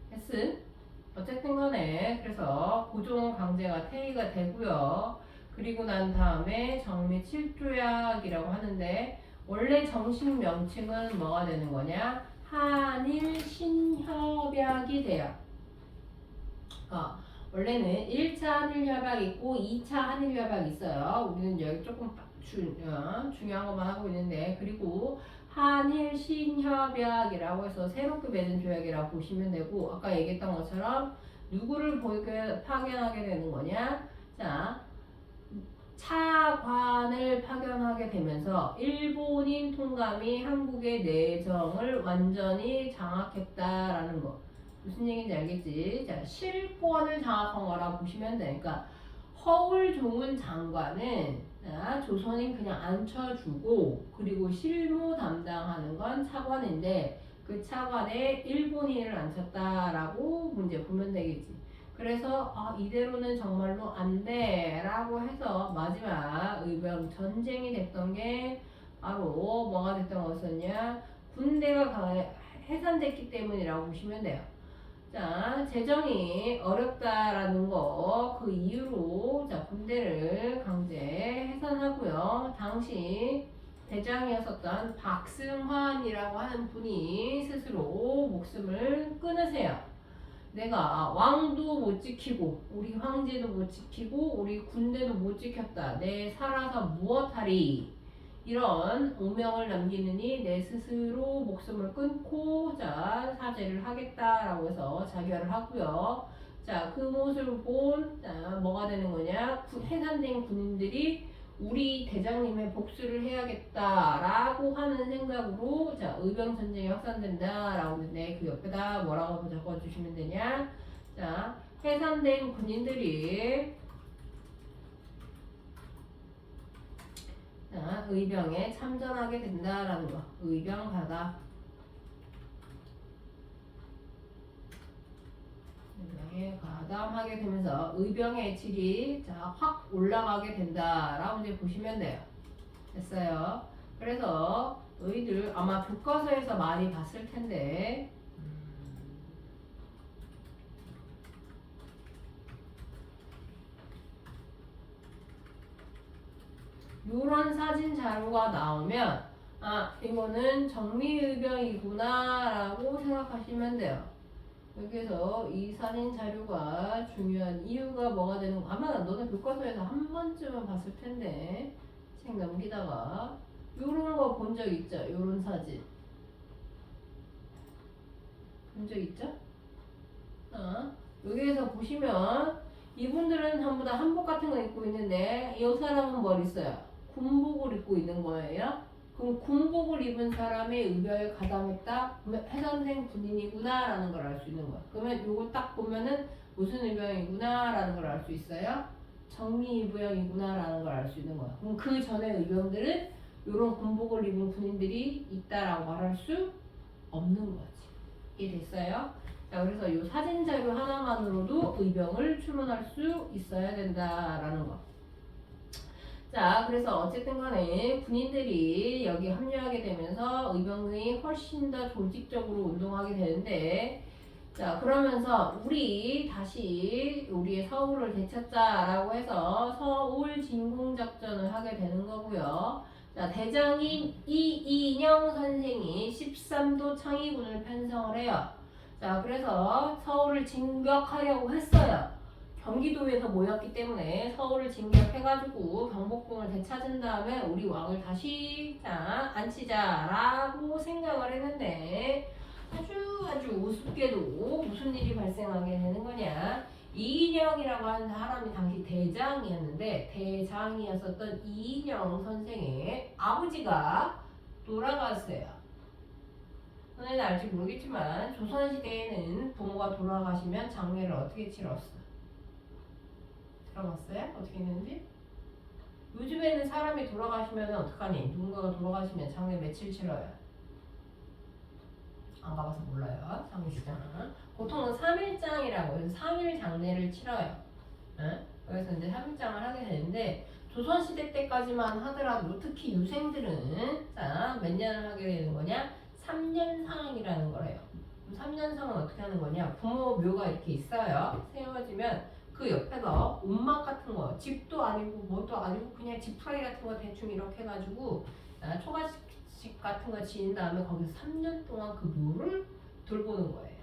됐음? 어쨌든 간에 그래서 고종 강제가 퇴위가 되고요. 그리고 난 다음에 정미 7조약이라고 하는데 원래 정식 명칭은 뭐가 되는 거냐? 한일 신협약이 돼요. 원래는 1차 한일협약 있고 2차 한일협약 있어요. 우리는 여기 조금 중요한 것만 하고 있는데, 그리고 한일 신협약이라고 해서 새롭게 맺은 조약이라고 보시면 되고, 아까 얘기했던 것처럼 누구를 파견하게 되는 거냐? 자, 차관을 파견하게 되면서 일본인 통감이 한국의 내정을 완전히 장악했다라는 거. 무슨 얘기인지 알겠지? 자, 실권을 장악한 거라 보시면 되니까 허울종훈 장관은 조선인 그냥 앉혀주고, 그리고 실무 담당하는 건 차관인데 그 차관에 일본인을 앉혔다라고 문제 보면 되겠지. 그래서 이대로는 정말로 안 돼라고 해서 마지막 의병 전쟁이 됐던 게 바로 뭐가 됐던 것이었냐? 군대가 해산됐기 때문이라고 보시면 돼요. 자, 재정이 어렵다라는 거, 그 이유로 자 군대를 강제 해산하고요. 당시 대장이었었던 박승환이라고 하는 분이 스스로 목숨을 끊으세요. 내가 왕도 못 지키고 우리 황제도 못 지키고 우리 군대도 못 지켰다. 내 살아서 무엇하리? 이런 오명을 남기느니 내 스스로 목숨을 끊고 자 사죄를 하겠다라고 해서 자결을 하고요. 자, 그 모습을 본 뭐가 되는 거냐? 해산된 군인들이 우리 대장님의 복수를 해야겠다라고 하는 생각으로 자 의병 전쟁이 확산된다라고 하는데 그 옆에다 뭐라고 적어주시면 되냐? 자 해산된 군인들이 자 의병에 참전하게 된다라는 거. 의병 가다. 의병에 가담하게 되면서 의병의 질이 자, 확 올라가게 된다라고 이제 보시면 돼요. 됐어요. 그래서 너희들 아마 교과서에서 많이 봤을 텐데 요런 사진 자료가 나오면 아 이거는 정리의병이구나 라고 생각하시면 돼요. 여기서 이 사진 자료가 중요한 이유가 뭐가 되는 거 아마 너네 교과서에서 한 번쯤은 봤을 텐데 책 넘기다가 요런 거 본 적 있죠? 요런 사진 본 적 있죠? 여기에서 보시면 이분들은 전부 다 한복 같은 거 입고 있는데 이 사람은 뭘 있어요? 군복을 입고 있는 거예요. 그럼 군복을 입은 사람이 의병에 가담했다? 그러면 해산된 군인이구나 라는 걸 알 수 있는 거야. 그러면 요거 딱 보면은 무슨 의병이구나 라는 걸 알 수 있어요. 정리의병이구나 라는 걸 알 수 있는 거야. 그럼 그 전에 의병들은 요런 군복을 입은 군인들이 있다라고 말할 수 없는 거지. 이해됐어요? 자, 그래서 요 사진 자료 하나만으로도 의병을 추론할 수 있어야 된다라는 거. 자, 그래서 어쨌든 간에 군인들이 여기 합류하게 되면서 의병이 훨씬 더 조직적으로 운동하게 되는데 자, 그러면서 우리 다시 우리의 서울을 되찾자라고 해서 서울 진공작전을 하게 되는 거고요. 자, 대장인 이인영 선생이 13도 창의군을 편성을 해요. 자, 그래서 서울을 진격하려고 했어요. 경기도에서 모였기 때문에 서울을 진격해가지고 경복궁을 되찾은 다음에 우리 왕을 다시 자 앉히자라고 생각을 했는데 아주 우습게도 무슨 일이 발생하게 되는 거냐. 이인영이라고 하는 사람이 당시 대장이었는데 대장이었었던 이인영 선생의 아버지가 돌아갔어요. 너네는 알지 모르겠지만 조선시대에는 부모가 돌아가시면 장례를 어떻게 치렀어? 들어봤어요? 어떻게 했는지? 요즘에는 사람이 돌아가시면 어떡하니? 누군가가 돌아가시면 장례 며칠 치러요? 안 가봐서 몰라요. 장례식장은 보통은 3일장이라고 해서 3일 장례를 치러요. 응? 그래서 이제 3일장을 하게 되는데 조선시대 때까지만 하더라도 특히 유생들은 자, 몇 년을 하게 되는 거냐? 3년상이라는 거래요. 3년상은 어떻게 하는 거냐? 부모 묘가 이렇게 있어요. 세워지면 그 옆에서 옷막 같은 거, 집도 아니고 뭐도 아니고 그냥 지푸라기 같은 거 대충 이렇게 해가지고 초가집 같은 거 지은 다음에 거기서 3년 동안 그 묘를 돌보는 거예요.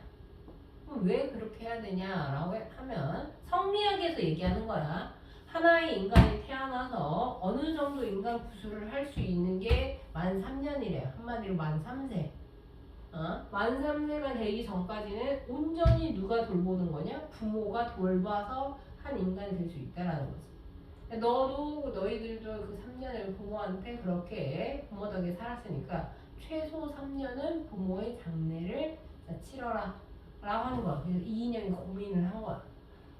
그럼 왜 그렇게 해야 되냐라고 하면 성리학에서 얘기하는 거야. 하나의 인간이 태어나서 어느 정도 인간 구술을 할 수 있는 게 만 3년이래요. 한마디로 만 3세. 만 3세가 되기 전까지는 온전히 누가 돌보는 거냐? 부모가 돌봐서 한 인간이 될 수 있다라는 거지. 너도 너희들도 그 3년을 부모한테 그렇게 부모 덕에 살았으니까 최소 3년은 부모의 장례를 치러라 라고 하는 거야. 그래서 이인영이 고민을 한 거야.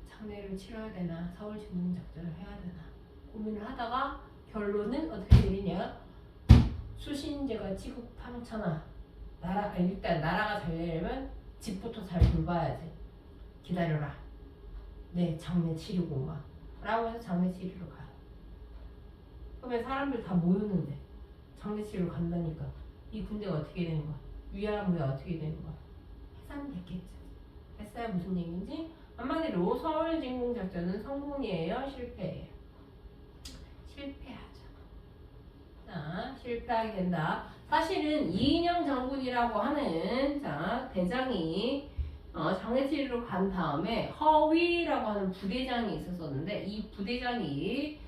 장례를 치러야 되나 서울 진공작전을 해야 되나 고민을 하다가 결론은 어떻게 되느냐? 수신제가 치국팡천하. 일단 나라가 잘 되려면 집부터 잘 돌봐야지. 기다려라. 네, 장례 치르고 막 라고 해서 장례 치르러 가요. 그러면 사람들 다 모였는데 장례 치르러 간다니까 이 군대가 어떻게 되는 거야? 위안부가 어떻게 되는 거야? 해산됐겠죠. 됐어요? 무슨 얘기인지? 한마디로 서울 진공작전은 성공이에요? 실패예요? 실패하죠. 자, 실패하게 된다. 사실은 이인영 장군이라고 하는 자 대장이 장례 치르러 간 다음에 허위라고 하는 부대장이 있었었는데 이 부대장이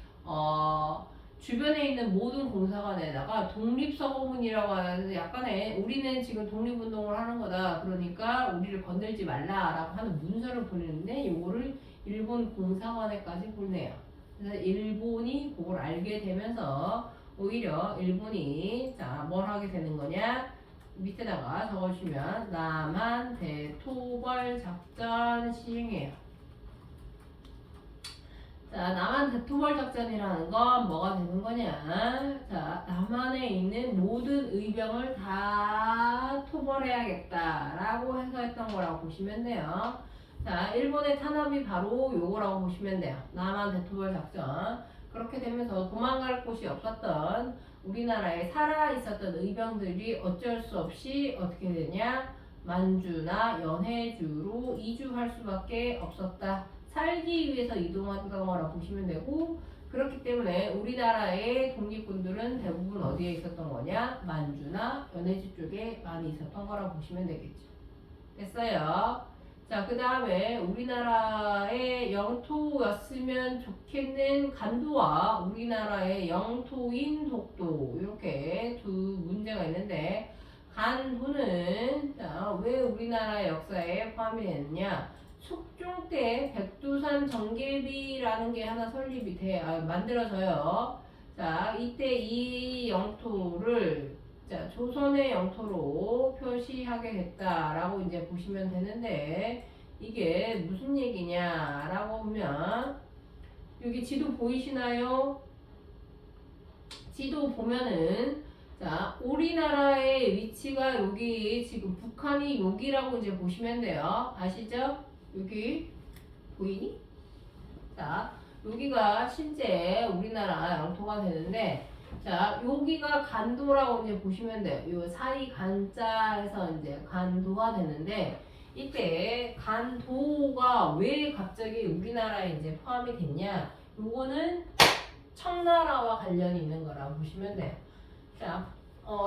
주변에 있는 모든 공사관에다가 독립서고문이라고 하는 약간의 우리는 지금 독립운동을 하는 거다. 그러니까 우리를 건들지 말라라고 하는 문서를 보내는데 이거를 일본 공사관에까지 보내요. 그래서 일본이 그걸 알게 되면서 오히려 일본이 자, 뭘 하게 되는 거냐? 밑에다가 적어주시면 남한 대토벌 작전 시행해요. 자, 남한 대토벌 작전이라는 건 뭐가 되는 거냐? 자, 남한에 있는 모든 의병을 다 토벌해야겠다라고 해서 했던 거라고 보시면 돼요. 자, 일본의 탄압이 바로 요거라고 보시면 돼요. 남한 대토벌 작전. 그렇게 되면서 도망갈 곳이 없었던 우리나라에 살아 있었던 의병들이 어쩔 수 없이 어떻게 되냐? 만주나 연해주로 이주할 수밖에 없었다. 살기 위해서 이동하던 거라고 보시면 되고, 그렇기 때문에 우리나라의 독립군들은 대부분 어디에 있었던 거냐? 만주나 연해주 쪽에 많이 있었던 거라고 보시면 되겠죠. 됐어요? 자, 그 다음에 우리나라의 영토였으면 좋겠는 간도와 우리나라의 영토인 독도, 이렇게 두 문제가 있는데, 간도는 자, 왜 우리나라의 역사에 포함이 됐느냐? 숙종 때 백두산 정계비라는 게 하나 만들어져요. 자, 이때 이 영토를 자, 조선의 영토로 표시하게 됐다라고 이제 보시면 되는데, 이게 무슨 얘기냐라고 보면, 여기 지도 보이시나요? 지도 보면은, 자, 우리나라의 위치가 여기, 지금 북한이 여기라고 이제 보시면 돼요. 아시죠? 여기, 보이니? 자, 여기가 실제 우리나라 영토가 되는데, 자, 여기가 간도라고 이제 보시면 돼요. 요 사이 간자에서 이제 간도가 되는데, 이때 간도가 왜 갑자기 우리나라에 이제 포함이 됐냐? 요거는 청나라와 관련이 있는 거라고 보시면 돼요. 자,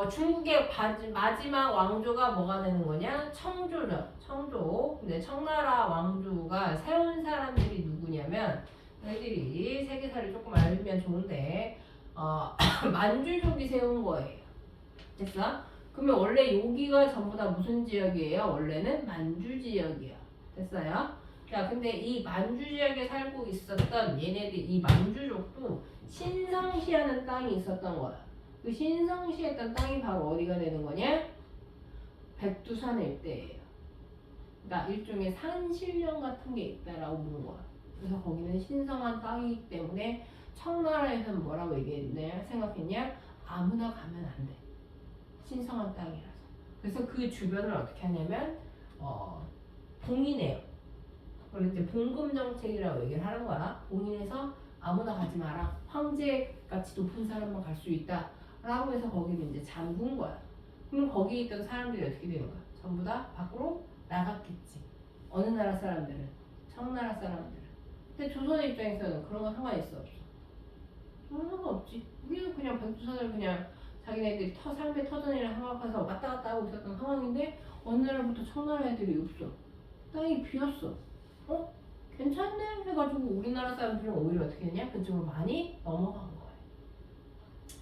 중국의 마지막 왕조가 뭐가 되는 거냐? 청조죠. 청조. 근데 청나라 왕조가 세운 사람들이 누구냐면, 너희들이 세계사를 조금 알면 좋은데, 만주족이 세운 거예요. 됐어? 그러면 원래 여기가 전부 다 무슨 지역이에요? 원래는 만주 지역이에요. 됐어요? 자, 근데 이 만주 지역에 살고 있었던 얘네들, 이 만주족도 신성시하는 땅이 있었던 거야. 그 신성시했던 땅이 바로 어디가 되는 거냐? 백두산 일대예요. 그러니까 일종의 산신령 같은 게 있다라고 보는 거야. 그래서 거기는 신성한 땅이기 때문에 청나라에서는 뭐라고 생각했냐? 아무나 가면 안 돼. 신성한 땅이라서. 그래서 그 주변을 어떻게 하냐면 봉인해요. 그걸 이제 봉금 정책이라고 얘기를 하는 거야. 봉인해서 아무나 가지 마라. 황제같이 높은 사람만 갈 수 있다. 라고 해서 거기는 이제 잠근 거야. 그럼 거기 있던 사람들이 어떻게 되는 거야? 전부 다 밖으로 나갔겠지. 어느 나라 사람들은? 청나라 사람들은. 근데 조선의 입장에서는 그런 건 상관이 있어? 없어? 그런 상관없지. 우리는 그냥 백두산을 그냥 자기네들이 삶의 터전이라 생각해서 왔다 갔다 하고 있었던 상황인데, 어느 날부터 청나라 애들이 없어. 땅이 비었어. 괜찮네? 해가지고 우리나라 사람들은 오히려 어떻게 했냐? 그쪽으로 많이 넘어간 거예요.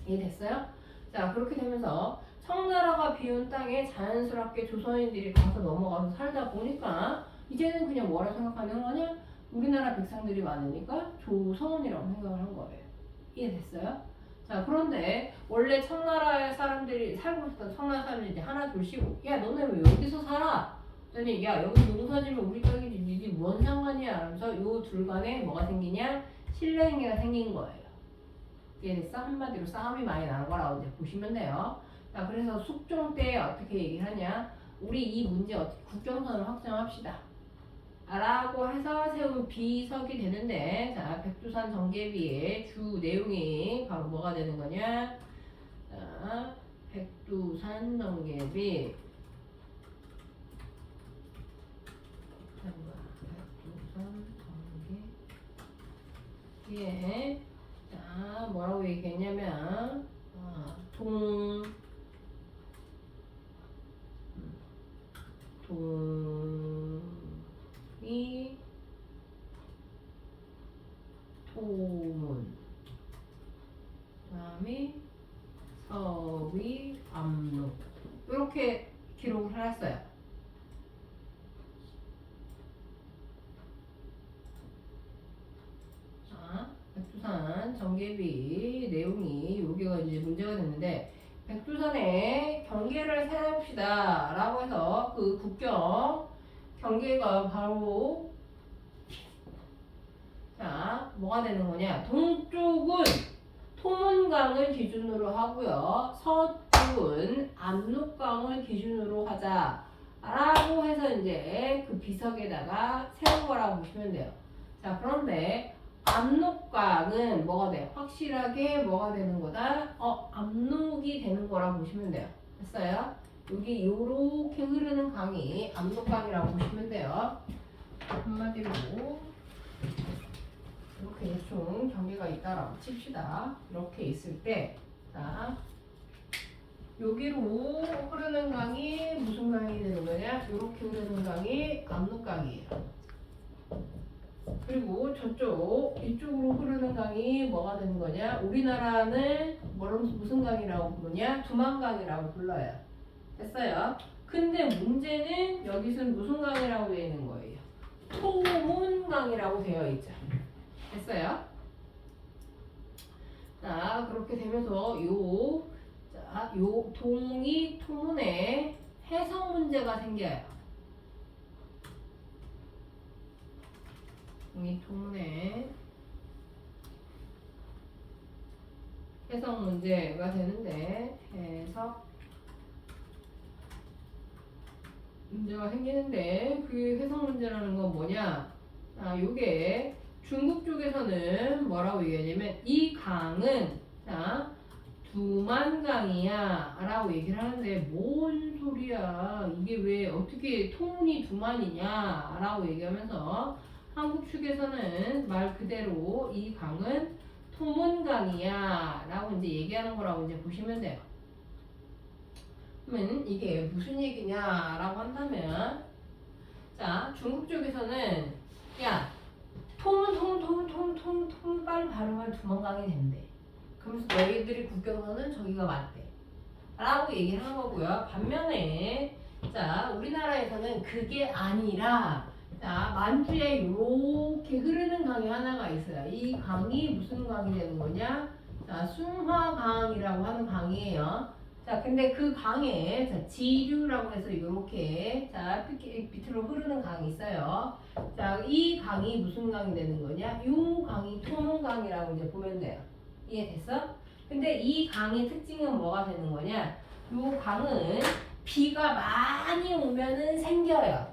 이해됐어요? 자, 그렇게 되면서 청나라가 비운 땅에 자연스럽게 조선인들이 가서 넘어가서 살다 보니까 이제는 그냥 뭐라 생각하는 거냐? 우리나라 백성들이 많으니까 조선이라고 생각을 한 거예요. 이해됐어요? 자, 그런데 원래 청나라의 사람들이 살고 있었던 청나라 사람들이 이제 하나 둘씩, 야, 너네 왜 여기서 살아? 그랬더니 야, 여기 농사지면 우리 땅이지 니네 뭔 상관이야? 하면서 요 둘 간에 뭐가 생기냐? 신뢰관계가 생긴 거예요. 이해됐어? 한마디로 싸움이 많이 나는 거라고 이제 보시면 돼요. 자, 그래서 숙종 때 어떻게 얘기를 하냐? 우리 이 문제 어떻게 국경선을 확정합시다. 라고 해서 세운 비석이 되는데, 자, 백두산 정계비의 주 내용이 바로 뭐가 되는 거냐? 자, 백두산 정계비. 백두산 정계비에 자, 뭐라고 얘기했냐면, 동이 토문, 그다음에 서위 압록, 이렇게 기록을 해놨어요. 자, 백두산 전개비 내용이 여기가 이제 문제가 됐는데 백두산의 경계를 세웁시다 라고 해서 그 국경 경계가 바로 자 뭐가 되는 거냐 동쪽은 토문강을 기준으로 하고요 서쪽은 압록강을 기준으로 하자 라고 해서 이제 그 비석에다가 세운 거라고 보시면 돼요. 자 그런데 압록강은 뭐가 돼요? 확실하게 뭐가 되는 거다? 압록이 되는 거라고 보시면 돼요. 됐어요? 여기 요렇게 흐르는 강이 압록강이라고 보시면 돼요. 한마디로 이렇게 대충 경계가 있다라고 칩시다. 이렇게 있을 때 자 여기로 흐르는 강이 무슨 강이 되는 거냐? 이렇게 흐르는 강이 압록강이에요. 그리고 저쪽 이쪽으로 흐르는 강이 뭐가 되는 거냐? 우리나라는 무슨 강이라고 부르냐? 두만강이라고 불러요. 됐어요? 근데 문제는 여기서 무슨 강이라고 되어 있는 거예요? 토문강이라고 되어 있죠. 됐어요? 자 그렇게 되면서 요 동이 토문에 해석 문제가 생겨요. 동이 토문에 해석 문제가 되는데 해석 문제가 생기는데 그 해석 문제라는 건 뭐냐? 요게 중국 쪽에서는 뭐라고 얘기하냐면 이 강은 두만강이야 라고 얘기를 하는데 뭔 소리야 이게 왜 어떻게 토문이 두만이냐 라고 얘기하면서 한국 측에서는 말 그대로 이 강은 토문강이야 라고 이제 얘기하는 거라고 이제 보시면 돼요. 그러면 이게 무슨 얘기냐 라고 한다면 자 중국 쪽에서는 야 토문 빨리 발음하면 두만강이 된대. 그러면서 너희들이 국경선은 저기가 맞대 라고 얘기를 하는 거고요. 반면에 자 우리나라에서는 그게 아니라 자 만주에 이렇게 흐르는 강이 하나가 있어요. 이 강이 무슨 강이 되는 거냐? 자 숭화강이라고 하는 강이에요. 자 근데 그 강에 자, 지류라고 해서 이렇게 자 밑으로 흐르는 강이 있어요. 자 이 강이 무슨 강이 되는 거냐? 이 강이 토문강이라고 이제 보면 돼요. 이해됐어? 근데 이 강의 특징은 뭐가 되는 거냐? 이 강은 비가 많이 오면은 생겨요.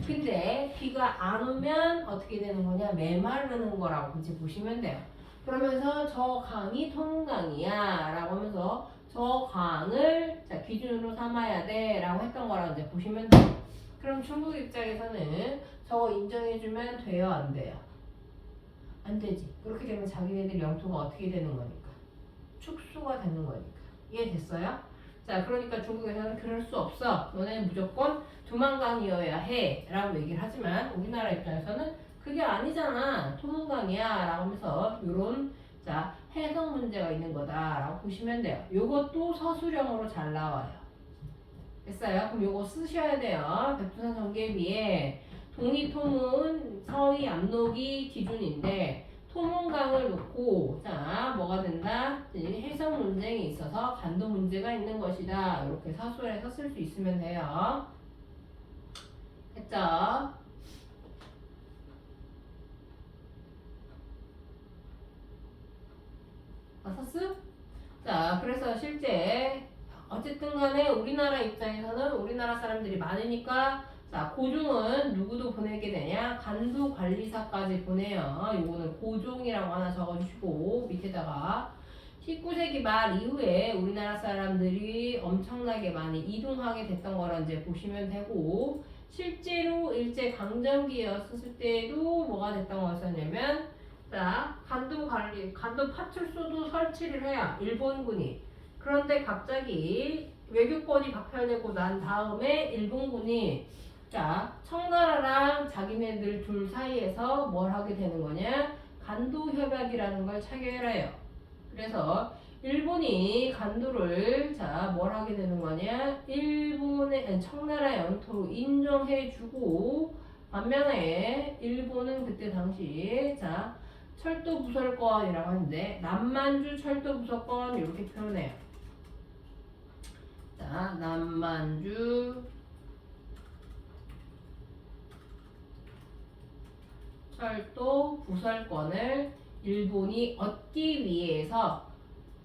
근데 비가 안 오면 어떻게 되는 거냐? 메마르는 거라고 이제 보시면 돼요. 그러면서 저 강이 토문강이야 라고 하면서 저 강을 자, 기준으로 삼아야 돼 라고 했던 거라고 이제 보시면 돼요. 그럼 중국 입장에서는 저거 인정해주면 돼요? 안 돼요? 안 되지. 그렇게 되면 자기네들 영토가 어떻게 되는 거니까? 축소가 되는 거니까. 이해됐어요? 자, 그러니까 중국에서는 그럴 수 없어. 너네는 무조건 두만강이어야 해. 라고 얘기를 하지만 우리나라 입장에서는 그게 아니잖아. 토문강이야. 라고 하면서 요런 자 해석 문제가 있는 거다. 라고 보시면 돼요. 요것도 서술형으로 잘 나와요. 됐어요? 그럼 요거 쓰셔야 돼요. 백두산 전개비에 동이 토문, 서이 압록이 기준인데 토문강을 놓고 자 뭐가 된다? 해석 문제에 있어서 간도 문제가 있는 것이다. 이렇게 서술해서 쓸 수 있으면 돼요. 했죠? 썼어? 자 그래서 실제 어쨌든 간에 우리나라 입장에서는 우리나라 사람들이 많으니까 자 고종은 누구도 보내게 되냐? 간도관리사까지 보내요. 요거는 고종이라고 하나 적어주시고 밑에다가 19세기 말 이후에 우리나라 사람들이 엄청나게 많이 이동하게 됐던 거라 이제 보시면 되고 실제로 일제강점기였을 때도 뭐가 됐던 거였었냐면 자 간도관리, 간도 파출소도 설치를 해야 일본군이 그런데 갑자기 외교권이 박탈되고 난 다음에 일본군이 자 청나라랑 자기네들 둘 사이에서 뭘 하게 되는 거냐 간도 협약이라는 걸 체결해요. 그래서 일본이 간도를 자 뭘 하게 되는 거냐 일본의 청나라 영토로 인정해주고 반면에 일본은 그때 당시 자 철도 부설권이라고 하는데 남만주 철도 부설권 이렇게 표현해요. 자, 남만주 철도 부설권을 일본이 얻기 위해서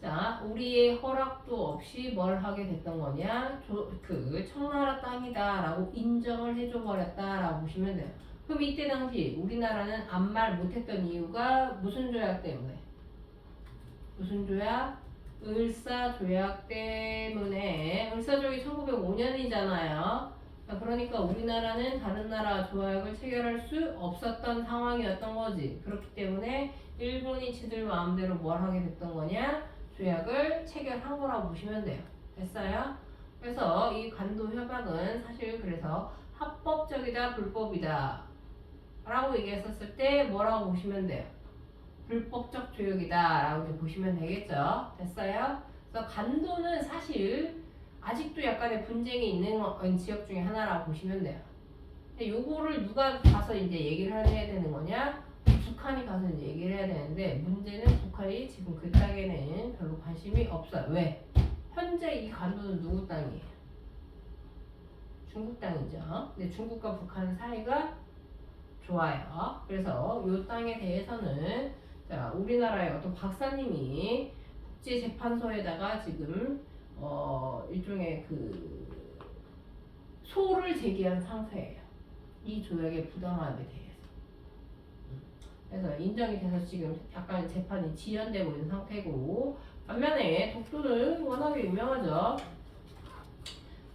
자, 우리의 허락도 없이 뭘 하게 됐던 거냐? 그 청나라 땅이다 라고 인정을 해줘 버렸다 라고 보시면 돼요. 그럼 이때 당시 우리나라는 아무 말 못했던 이유가 무슨 조약 때문에? 무슨 조약? 을사조약 때문에. 을사조약이 1905년이잖아요. 그러니까 우리나라는 다른 나라 조약을 체결할 수 없었던 상황이었던 거지. 그렇기 때문에 일본이 지들 마음대로 뭘 하게 됐던 거냐? 조약을 체결한 거라고 보시면 돼요. 됐어요? 그래서 이 간도 협약은 사실 그래서 합법적이다, 불법이다 라고 얘기했었을 때 뭐라고 보시면 돼요? 불법적 조약이다 라고 이제 보시면 되겠죠. 됐어요? 그래서 간도는 사실 아직도 약간의 분쟁이 있는 지역 중에 하나라고 보시면 돼요. 근데 요거를 누가 가서 이제 얘기를 해야 되는 거냐? 북한이 가서 이제 얘기를 해야 되는데 문제는 북한이 지금 그 땅에는 별로 관심이 없어요. 왜? 현재 이 간도는 누구 땅이에요? 중국 땅이죠. 근데 중국과 북한 사이가 좋아요. 그래서 이 땅에 대해서는 자, 우리나라의 어떤 박사님이 국제재판소에다가 지금 일종의 그 소를 제기한 상태예요. 이 조약의 부당함에 대해서. 그래서 인정이 돼서 지금 약간 재판이 지연되고 있는 상태고 반면에 독도는 워낙에 유명하죠.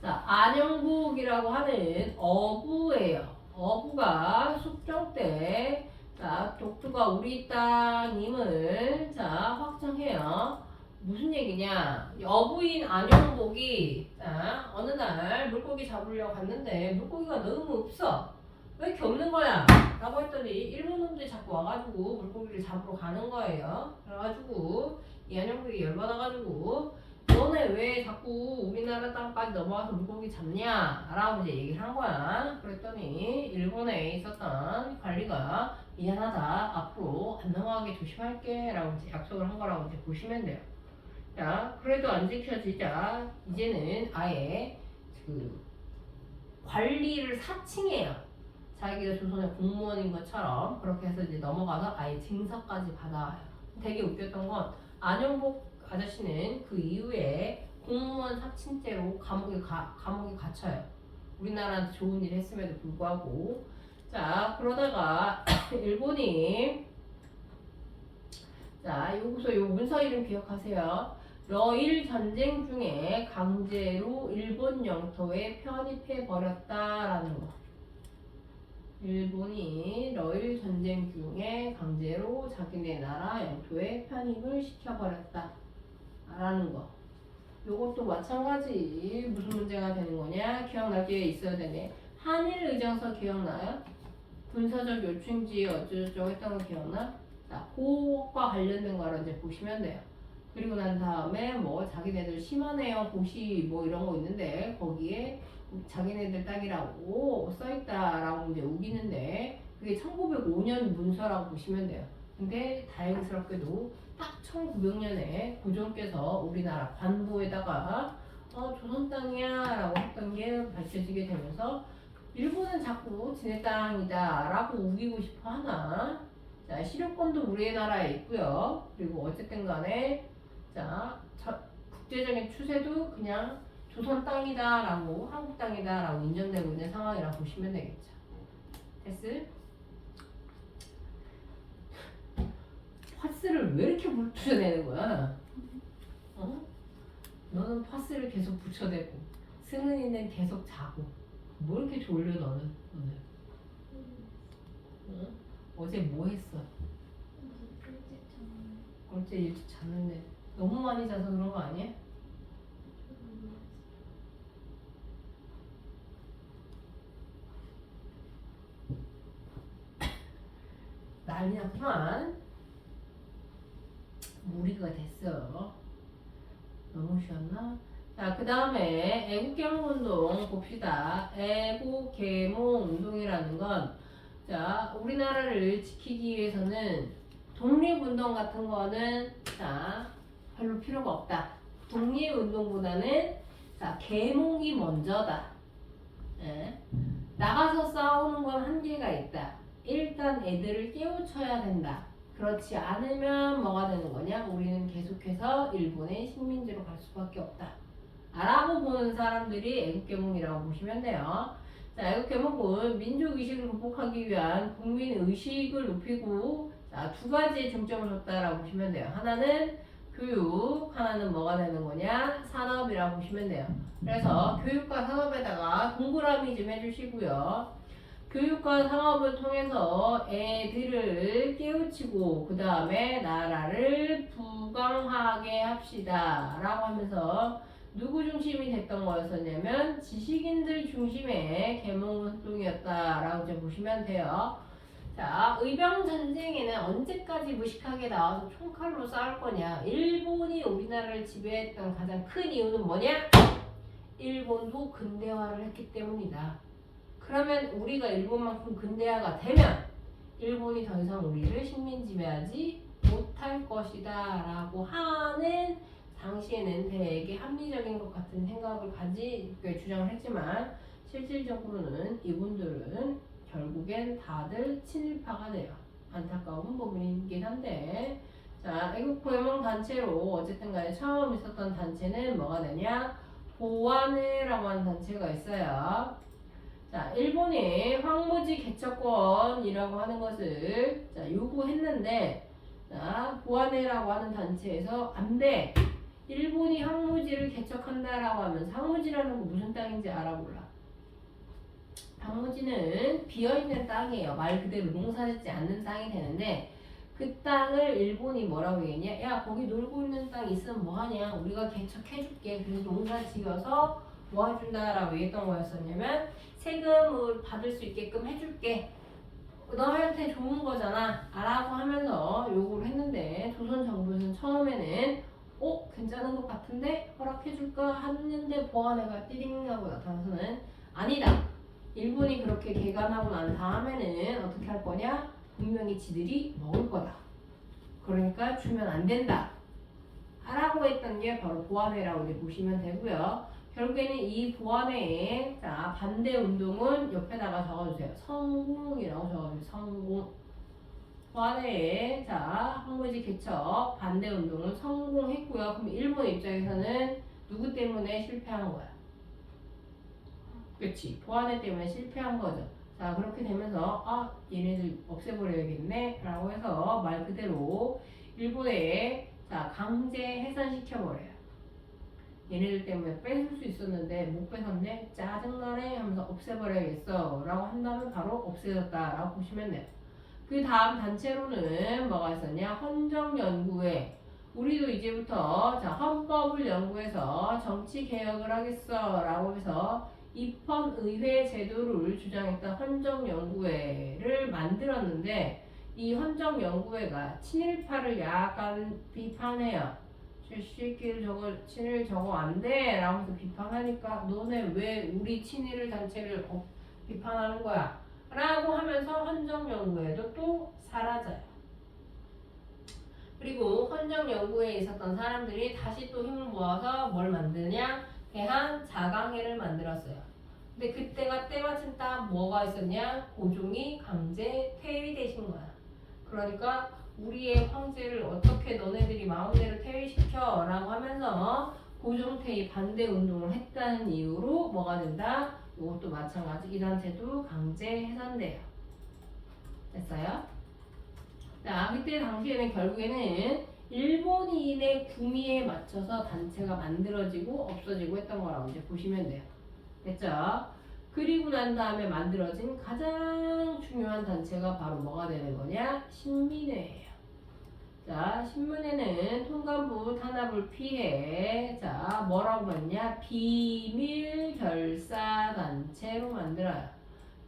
자, 안영복이라고 하는 어부예요. 어부가 숙종 때 자, 독도가 우리 땅임을 자, 확정해요. 무슨 얘기냐? 어부인 안영복이 자, 어느 날 물고기 잡으려고 갔는데 물고기가 너무 없어. 왜 이렇게 없는 거야? 라고 했더니 일본 놈들이 자꾸 와가지고 물고기를 잡으러 가는 거예요. 그래가지고 이 안영복이 열받아가지고 너네 왜 자꾸 우리나라 땅까지 넘어와서 물고기 잡냐? 라고 이제 얘기를 한 거야. 그랬더니 일본에 있었던 관리가 미안하다. 앞으로 안 넘어가게 조심할게. 라고 이제 약속을 한 거라고 이제 보시면 돼요. 자, 그래도 안 지켜지자 이제는 아예 그 관리를 사칭해요. 자기가 조선의 공무원인 것처럼 그렇게 해서 이제 넘어가서 아예 징사까지 받아와요. 되게 웃겼던 건 안영복 아저씨는 그 이후에 공무원 사칭죄로 감옥에 갇혀요. 우리나라한테 좋은 일 했음에도 불구하고. 자, 그러다가 일본이 자, 여기서 요 문서 이름 기억하세요. 러일 전쟁 중에 강제로 일본 영토에 편입해 버렸다라는 거. 일본이 러일 전쟁 중에 강제로 자기네 나라 영토에 편입을 시켜버렸다 라는 거. 요것도 마찬가지. 무슨 문제가 되는 거냐? 기억날 게 있어야 되네. 한일 의정서 기억나요? 군사적 요충지 어쩌고저쩌고 했던 거 기억나? 자, 그것과 관련된 거를 이제 보시면 돼요. 그리고 난 다음에 뭐 자기네들 심한해요 고시 뭐 이런 거 있는데 거기에 자기네들 땅이라고 써있다라고 이제 우기는데 그게 1905년 문서라고 보시면 돼요. 근데 다행스럽게도 딱 1900년에 고종께서 우리나라 관보에다가 조선 땅이야 라고 했던 게 밝혀지게 되면서 일본은 자꾸 지네 땅이다 라고 우기고 싶어 하나. 자, 실효권도 우리나라에 있고요. 그리고 어쨌든 간에 자, 국제적인 추세도 그냥 조선 땅이다 라고 한국 땅이다 라고 인정되고 있는 상황이라고 보시면 되겠죠. 됐을? 파스를 왜 이렇게 붙여내는 거야? 너는 파스를 계속 붙여대고 승은이는 계속 자고 뭐 이렇게 졸려 너는 오늘? 어제 뭐 했어? 어제 일찍 잤는데 너무 많이 자서 그런 거 아니야? 난리 났구만. 무리가 됐어. 너무 쉬었나? 자, 그 다음에 애국개몽운동 봅시다. 애국개몽운동이라는 건 자, 우리나라를 지키기 위해서는 독립운동 같은 거는 자 별로 필요가 없다. 독립운동보다는 자 계몽이 먼저다. 예. 나가서 싸우는 건 한계가 있다. 일단 애들을 깨우쳐야 된다. 그렇지 않으면 뭐가 되는 거냐? 우리는 계속해서 일본의 식민지로 갈 수밖에 없다. 라고 보는 사람들이 애국계몽이라고 보시면 돼요. 자, 애국계몽은 민족의식을 극복하기 위한 국민의식을 높이고 자, 두 가지의 중점을 줬다라고 보시면 돼요. 하나는 교육, 하나는 뭐가 되는 거냐? 산업이라고 보시면 돼요. 그래서 교육과 산업에다가 동그라미 좀 해주시고요. 교육과 산업을 통해서 애들을 깨우치고 그 다음에 나라를 부강하게 합시다 라고 하면서 누구 중심이 됐던 거였었냐면 지식인들 중심의 계몽운동이었다라고 이제 보시면 돼요. 자, 의병전쟁에는 언제까지 무식하게 나와서 총칼로 싸울 거냐? 일본이 우리나라를 지배했던 가장 큰 이유는 뭐냐? 일본도 근대화를 했기 때문이다. 그러면 우리가 일본만큼 근대화가 되면 일본이 더 이상 우리를 식민 지배하지 못할 것이다 라고 하는 당시에는 되게 합리적인 것 같은 생각을 주장을 했지만 실질적으로는 이분들은 결국엔 다들 친일파가 돼요. 안타까운 부분이긴 한데 자 애국포용형 단체로 어쨌든 간에 처음 있었던 단체는 뭐가 되냐 보완회라고 하는 단체가 있어요. 자 일본이 황무지 개척권이라고 하는 것을 자, 요구했는데 자 보완회라고 하는 단체에서 안돼 일본이 황무지를 개척한다라고 하면서 황무지라는 거 무슨 땅인지 알아볼라. 황무지는 비어있는 땅이에요. 말 그대로 농사짓지 않는 땅이 되는데 그 땅을 일본이 뭐라고 얘기했냐? 야 거기 놀고 있는 땅 있으면 뭐하냐? 우리가 개척해줄게. 그래서 농사 지어서 도와준다라고 얘기했던 거였었냐면 세금을 받을 수 있게끔 해줄게. 너한테 좋은 거잖아. 라고 하면서 요구를 했는데 조선 정부에서는 처음에는 괜찮은 것 같은데 허락해줄까 했는데 보안회가 띠링하고 나타나서는 아니다. 일본이 그렇게 개간하고 난 다음에는 어떻게 할 거냐? 분명히 지들이 먹을 거다. 그러니까 주면 안 된다. 라고 했던 게 바로 보안회라고 이제 보시면 되고요. 결국에는 이 보안회의 자, 반대 운동은 옆에다가 적어주세요. 성공이라고 적어주세요. 성공. 보안회의 자, 황무지 개척 반대 운동은 성공했고요. 그럼 일본 입장에서는 누구 때문에 실패한 거야? 그치. 보안회 때문에 실패한 거죠. 자, 그렇게 되면서 얘네들 없애버려야겠네 라고 해서 말 그대로 일본에 자, 강제 해산시켜버려요. 얘네들 때문에 뺏을 수 있었는데 못 뺏었네? 짜증나네? 하면서 없애버려야겠어 라고 한다면 바로 없애졌다 라고 보시면 돼요. 그 다음 단체로는 뭐가 있었냐? 헌정연구회. 우리도 이제부터 자, 헌법을 연구해서 정치개혁을 하겠어 라고 해서 입헌의회 제도를 주장했던 헌정연구회를 만들었는데 이 헌정연구회가 친일파를 약간 비판해요. 저 새끼들 저거 친일 저거 안 돼 라고 해서 비판하니까 너네 왜 우리 친일 단체를 비판하는 거야 라고 하면서 헌정연구회도 또 사라져요. 그리고 헌정연구회에 있었던 사람들이 다시 또 힘을 모아서 뭘 만드냐? 대한자강회를 만들었어요. 근데 그때가 때마침 딱 뭐가 있었냐? 고종이 강제 퇴위되신 거야. 그러니까 우리의 황제를 어떻게 너네들이 마음대로 퇴위시켜 라고 하면서 고종 퇴위 반대 운동을 했다는 이유로 뭐가 된다? 이것도 마찬가지 이 단체도 강제 해산돼요. 됐어요? 자, 그때 당시에는 결국에는 일본인의 구미에 맞춰서 단체가 만들어지고 없어지고 했던 거라고 이제 보시면 돼요. 됐죠? 그리고 난 다음에 만들어진 가장 중요한 단체가 바로 뭐가 되는 거냐? 신민회예요. 자, 신민회는 통감부 탄압을 피해 자, 뭐라고 했냐? 비밀 결사 단체로 만들어요.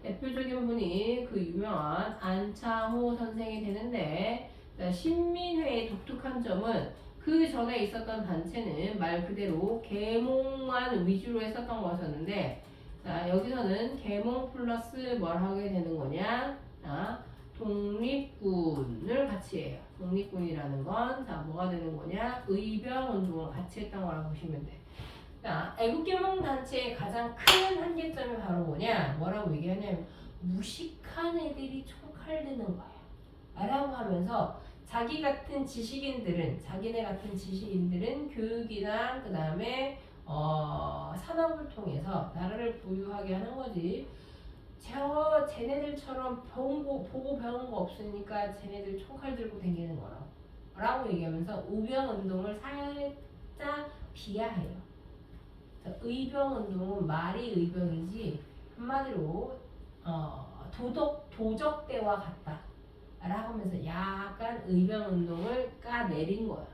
대표적인 분이 그 유명한 안창호 선생이 되는데 자, 신민회의 독특한 점은 그 전에 있었던 단체는 말 그대로 계몽만 위주로 했었던 것이었는데 자, 여기서는 계몽 플러스 뭘 하게 되는 거냐? 자, 독립군을 같이 해요. 독립군이라는 건 자 뭐가 되는 거냐? 의병운동을 같이 했던 거라고 보시면 돼. 자, 애국개몽단체의 가장 큰 한계점이 바로 뭐냐? 뭐라고 얘기하냐면 무식한 애들이 총칼 드는 거야. 라고 하면서 자기네 같은 지식인들은 교육이나 그 다음에 산업을 통해서 나라를 부유하게 하는 거지. 쟤네들처럼 보고 배운 거 없으니까 쟤네들 총칼 들고 다니는 거라고. 라고 얘기하면서 의병운동을 살짝 비하해요. 의병운동은 말이 의병이지 한마디로 도적대와 같다. 라고 하면서 약간 의병운동을 까내린 거야.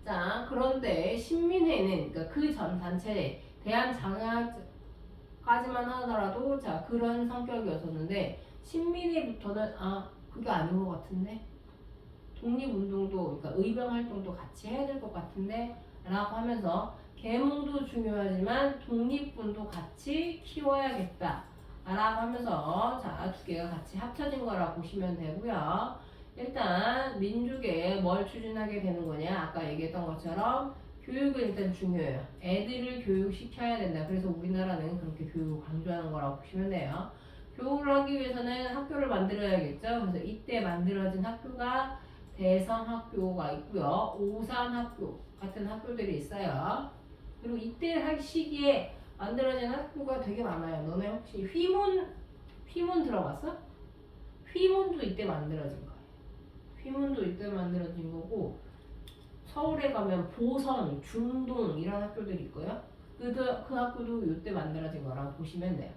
자, 그런데 신민회는 그러니까 그 전 단체 대한장학까지만 하더라도 자 그런 성격이었었는데 신민회부터는 그게 아닌 것 같은데 독립운동도 그러니까 의병활동도 같이 해야 될 것 같은데 라고 하면서 계몽도 중요하지만 독립군도 같이 키워야겠다 라고 하면서 자 두 개가 같이 합쳐진 거라고 보시면 되고요. 일단 민족에 뭘 추진하게 되는 거냐 아까 얘기했던 것처럼 교육은 일단 중요해요. 애들을 교육시켜야 된다. 그래서 우리나라는 그렇게 교육을 강조하는 거라고 보시면 돼요. 교육을 하기 위해서는 학교를 만들어야겠죠. 그래서 이때 만들어진 학교가 대성학교가 있고요. 오산학교 같은 학교들이 있어요. 그리고 이때 시기에 만들어진 학교가 되게 많아요. 너네 혹시 휘문 들어봤어? 휘문도 이때 만들어진 거예요. 휘문도 이때 만들어진 거고 서울에 가면 보성, 중동 이런 학교들이 있고요. 그 학교도 이때 만들어진 거라고 보시면 돼요.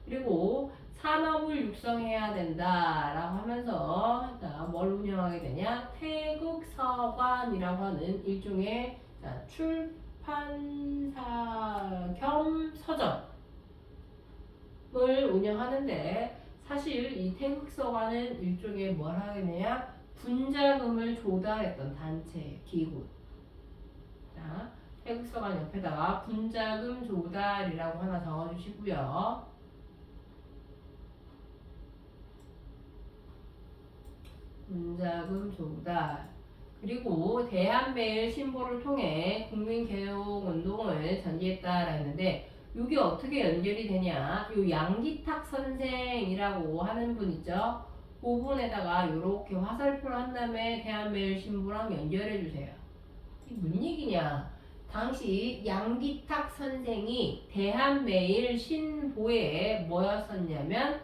그리고 산업을 육성해야 된다라고 하면서 자, 뭘 운영하게 되냐? 태극서관이라고 하는 일종의 출판사 겸 서점을 운영하는데 사실 이 태극서관은 일종의 뭘 하게 되냐? 분자금을 조달했던 단체, 기구. 자, 태극서관 옆에다가 분자금 조달이라고 하나 적어주시고요. 분자금 조달. 그리고 대한매일 신보를 통해 국민개혁운동을 전개했다라 했는데 이게 어떻게 연결이 되냐? 요 양기탁 선생이라고 하는 분 있죠? 그 부분에다가 이렇게 화살표를 한 다음에 대한매일 신보랑 연결해 주세요. 이게 무슨 얘기냐? 당시 양기탁 선생이 대한매일 신보에 뭐였었냐면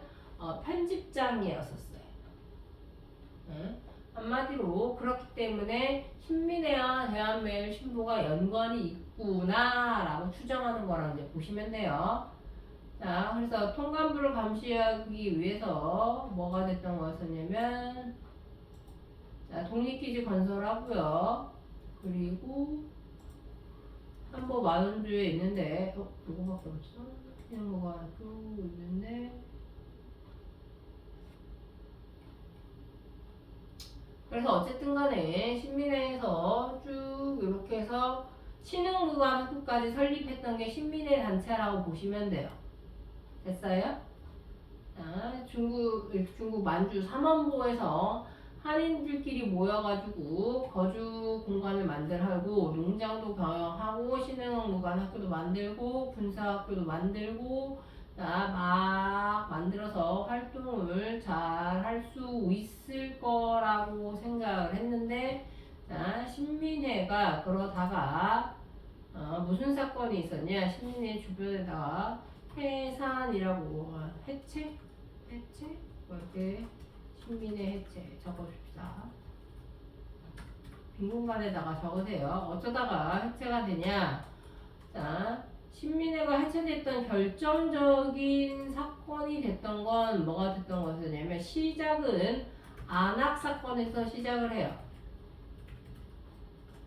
편집장이었었어요. 응? 한마디로 그렇기 때문에 신민회와 대한매일 신보가 연관이 있구나라고 추정하는 거라고 이제 보시면 돼요. 자, 그래서 통감부를 감시하기 위해서 뭐가 됐던 거였었냐면 자, 독립기지 건설하고요. 그리고 한보 만원주에 있는데 누구밖에 없어? 그냥 뭐가 쭉 있는데 그래서 어쨌든 간에 신민회에서 쭉 이렇게 해서 신흥무관 학교까지 설립했던 게 신민회 단체라고 보시면 돼요. 됐어요? 자, 중국 만주 삼원보에서 한인들끼리 모여가지고 거주 공간을 만들고 농장도 경영하고 신흥무관 학교도 만들고 군사학교도 만들고 막 만들어서 활동을 잘 할 수 있을 거라고 생각을 했는데 자, 신민회가 그러다가 무슨 사건이 있었냐? 신민회 주변에다가 해산이라고 해체? 이렇게 신민회 해체 적어줍시다. 빈 공간에다가 적으세요. 어쩌다가 해체가 되냐? 자, 신민회가 해체됐던 결정적인 사건이 됐던 건 뭐가 됐던 것이냐면 시작은 안학 사건에서 시작을 해요.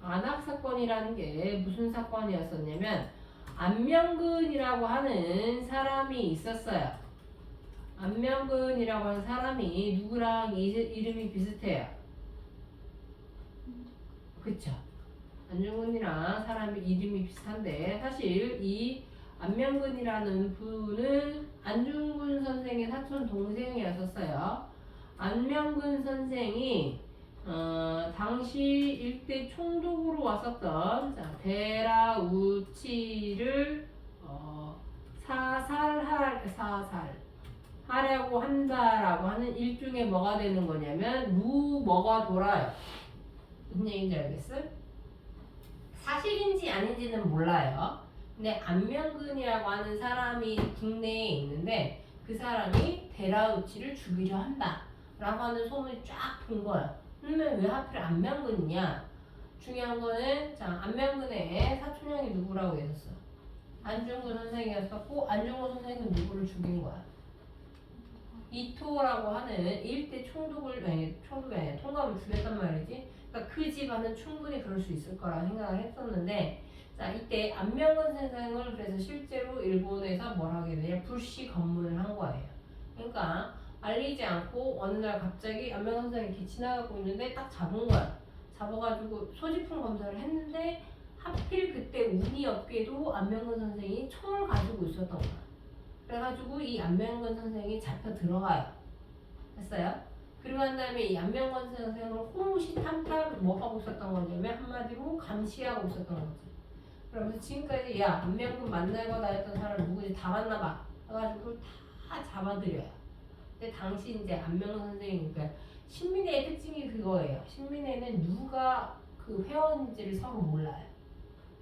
안학 사건이라는 게 무슨 사건이었었냐면 안명근이라고 하는 사람이 있었어요. 안명근이라고 하는 사람이 누구랑 이름이 비슷해요. 그쵸? 안중근이랑 사람이 이름이 비슷한데 사실 이 안명근이라는 분은 안중근 선생의 사촌 동생이었었어요. 안명근 선생이 당시 일대 총독으로 왔었던 자, 데라우치를 사살하려고 한다라고 하는 일종의 뭐가 되는 거냐면 루머가 돌아요. 무슨 얘기인지 알겠어요? 사실인지 아닌지는 몰라요. 근데 안명근이라고 하는 사람이 국내에 있는데 그 사람이 데라우치를 죽이려 한다 라고 하는 소문이 쫙 돈 거야. 그러면 왜 하필 안명근이냐? 중요한 거는 자, 안명근의 사촌형이 누구라고 했었어? 안중근 선생이었었고 안중근 선생은 누구를 죽인 거야? 이토라고 하는 일대 총독이 아니라 통감을 죽였단 말이지. 그러니까 그 집안은 충분히 그럴 수 있을 거라 생각을 했었는데 자 이때 안명근 선생을 그래서 실제로 일본에서 뭘 하게 되냐 불시 검문을 한 거예요. 그러니까 알리지 않고 어느 날 갑자기 안명근 선생이 이렇게 지나가고 있는데 딱 잡은 거야. 잡아가지고 소지품 검사를 했는데 하필 그때 운이 없게도 안명근 선생이 총을 가지고 있었던 거야. 그래가지고 이 안명근 선생이 잡혀 들어가요. 됐어요? 그리고 난 다음에 이 안명근 선생을 호시탐탐 뭐 하고 있었던 거냐면 한마디로 감시하고 있었던 거지. 그러면서 지금까지 야 안명근 만나고 다녔던 사람 누구지 다 만나봐 해가지고 다 잡아들여요. 근데 당시 이제 안명근 선생님 그러니까 신민회의 특징이 그거예요. 신민회는 누가 그 회원인지를 서로 몰라요.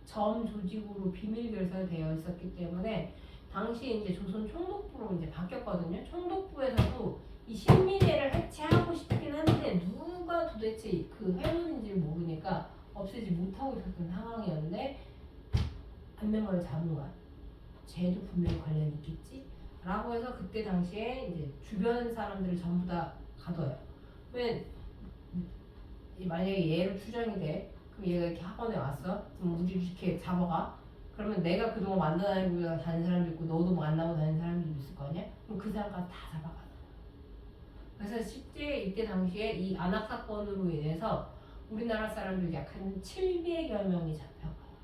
점 조직으로 비밀 결사되어 있었기 때문에 당시 이제 조선 총독부로 이제 바뀌었거든요. 총독부에서도 이 신민회를 해체하고 싶긴 한데 누가 도대체 그 회원인지를 모르니까 없애지 못하고 있었던 상황이었는데 안명근을 잡은 거야. 쟤도 분명히 관련이 있겠지? 라고 해서 그때 당시에 이제 주변 사람들을 전부 다 가둬요. 왜 만약에 얘로 추정이 돼. 그럼 얘가 이렇게 학원에 왔어. 그럼 우리 이렇게 잡아가. 그러면 내가 그동안 만나다니고 다니는 사람도 있고 너도 만나고 다니는 사람들도 있을 거 아니야? 그럼 그 사람까지 다 잡아가. 그래서 실제 이때 당시에 이 안학 사건으로 인해서 우리나라 사람들 약 한 700여 명이 잡혀가요.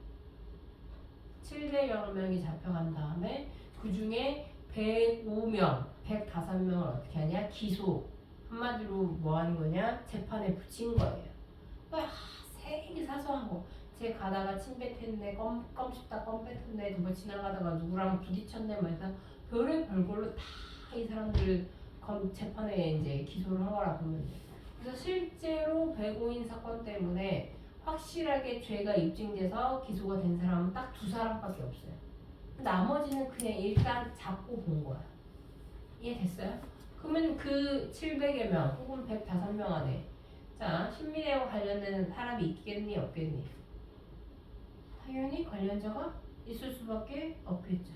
700여 명이 잡혀간 다음에 그 중에 105명, 105명을 어떻게 하냐? 기소. 한마디로 뭐 하는 거냐? 재판에 붙인 거예요. 그러니까 되게 사소한 거. 쟤 가다가 침 뱉었네, 껌 씹다 껌 뱉었네, 누가 지나가다가 누구랑 부딪혔네, 뭐 해서 별의 별걸로 다 이 사람들 재판에 이제 기소를 한 거라 보면 돼. 그래서 실제로 배고인 사건 때문에 확실하게 죄가 입증돼서 기소가 된 사람은 딱 2사람밖에 없어요. 나머지는 그냥 일단 잡고 본 거야. 이해됐어요? 그러면 그 700여 명 혹은 105명 안에 자 신민회와 관련된 사람이 있겠니 없겠니? 당연히 관련자가 있을 수밖에 없겠죠.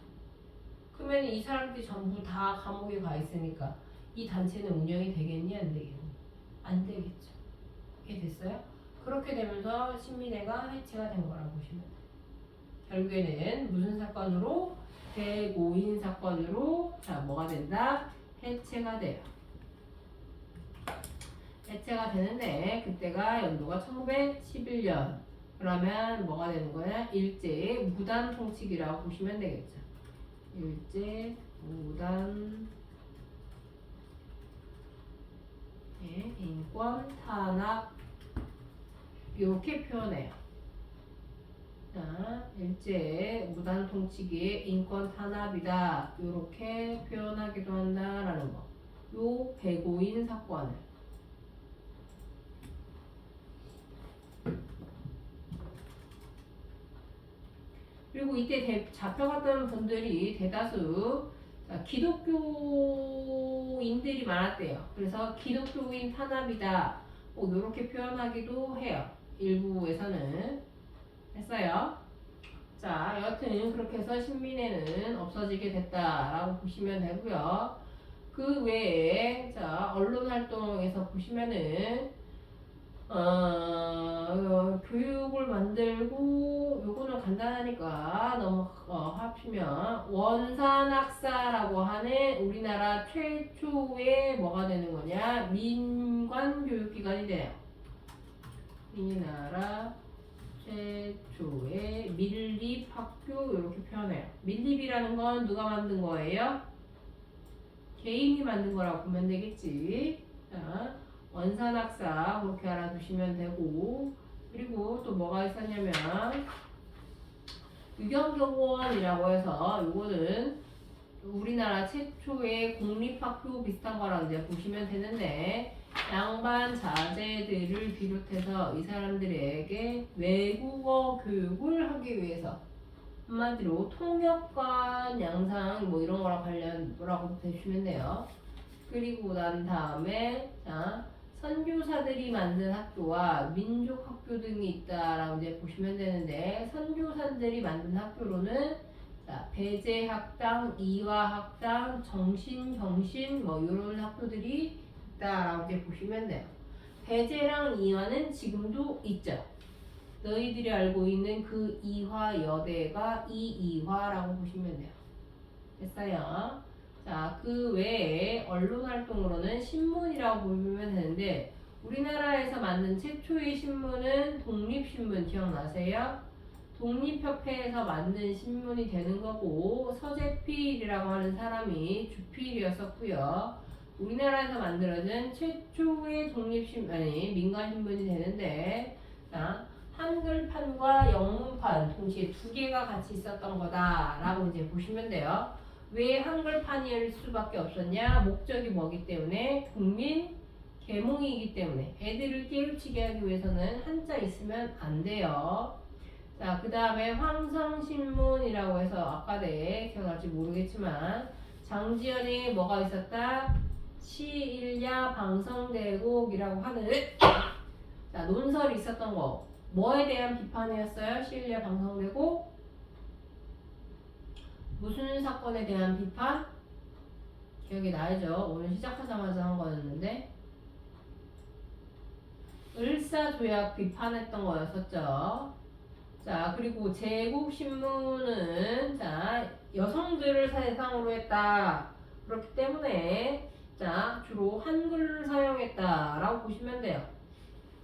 그러면 이 사람들이 전부 다 감옥에 가 있으니까 이 단체는 운영이 되겠니 안 되겠니? 안 되겠죠. 이해됐어요? 그렇게 되면서 신민회가 해체가 된 거라고 보시면 돼요. 결국에는 무슨 사건으로? 대고인 사건으로 자 뭐가 된다? 해체가 돼요. 해체가 되는데 그때가 연도가 1911년. 그러면 뭐가 되는 거야? 일제 무단 통치기라고 보시면 되겠죠. 일제 무단 인권 탄압 이렇게 표현해요. 자, 일제 무단 통치기의 인권 탄압이다. 이렇게 표현하기도 한다라는 거. 요 배고인 사건을. 그리고 이때 잡혀갔던 분들이 대다수 기독교인들이 많았대요. 그래서 기독교인 탄압이다. 뭐 이렇게 표현하기도 해요. 일부에서는 했어요. 자, 여튼 그렇게 해서 신민회는 없어지게 됐다라고 보시면 되고요. 그 외에 자 언론 활동에서 보시면은 교육을 만들고 요거는 간단하니까 너무 합치면 원산학사라고 하는 우리나라 최초의 뭐가 되는 거냐 민관 교육기관이 돼요. 우리나라 최초의 밀립학교 이렇게 표현해요. 밀립이라는 건 누가 만든 거예요? 개인이 만든 거라고 보면 되겠지. 자, 원산학사 그렇게 알아두시면 되고, 그리고 또 뭐가 있었냐면 유경교원이라고 해서 요거는 우리나라 최초의 공립학교 비슷한 거라고 이제 보시면 되는데, 양반 자제들을 비롯해서 이 사람들에게 외국어 교육을 하기 위해서 한마디로 통역관 양상 뭐 이런 거랑 관련 뭐라고 보시면 돼요. 그리고 난 다음에 자 선교사들이 만든 학교와 민족학교 등이 있다라고 이제 보시면 되는데, 선교사들이 만든 학교로는 자 배제학당, 이화학당, 정신경신 뭐 이런 학교들이 있다라고 이제 보시면 돼요. 배제랑 이화는 지금도 있죠. 너희들이 알고 있는 그 이화여대가 이이화라고 보시면 돼요. 됐어요? 자, 그 외에 언론 활동으로는 신문이라고 보시면 되는데, 우리나라에서 만든 최초의 신문은 독립신문 기억나세요? 독립협회에서 만든 신문이 되는 거고, 서재필이라고 하는 사람이 주필이었었고요. 우리나라에서 만들어진 최초의 독립신문, 아니 민간신문이 되는데, 자, 한글판과 영문판 동시에 두 개가 같이 있었던 거다라고 이제 보시면 돼요. 왜 한글판일 수밖에 없었냐? 목적이 뭐기 때문에? 국민 계몽이기 때문에. 애들을 깨우치게 하기 위해서는 한자 있으면 안 돼요. 자, 그 다음에 황성신문이라고 해서 아까 내 기억날지 모르겠지만 장지연이 뭐가 있었다? 시일야 방성대곡이라고 하는 자, 논설이 있었던 거. 뭐에 대한 비판이었어요? 시일야 방성대곡? 무슨 사건에 대한 비판? 기억이 나죠? 오늘 시작하자마자 한 거였는데 을사조약 비판했던 거였었죠. 자, 그리고 제국신문은 자 여성들을 대상으로 했다. 그렇기 때문에 자 주로 한글을 사용했다라고 보시면 돼요.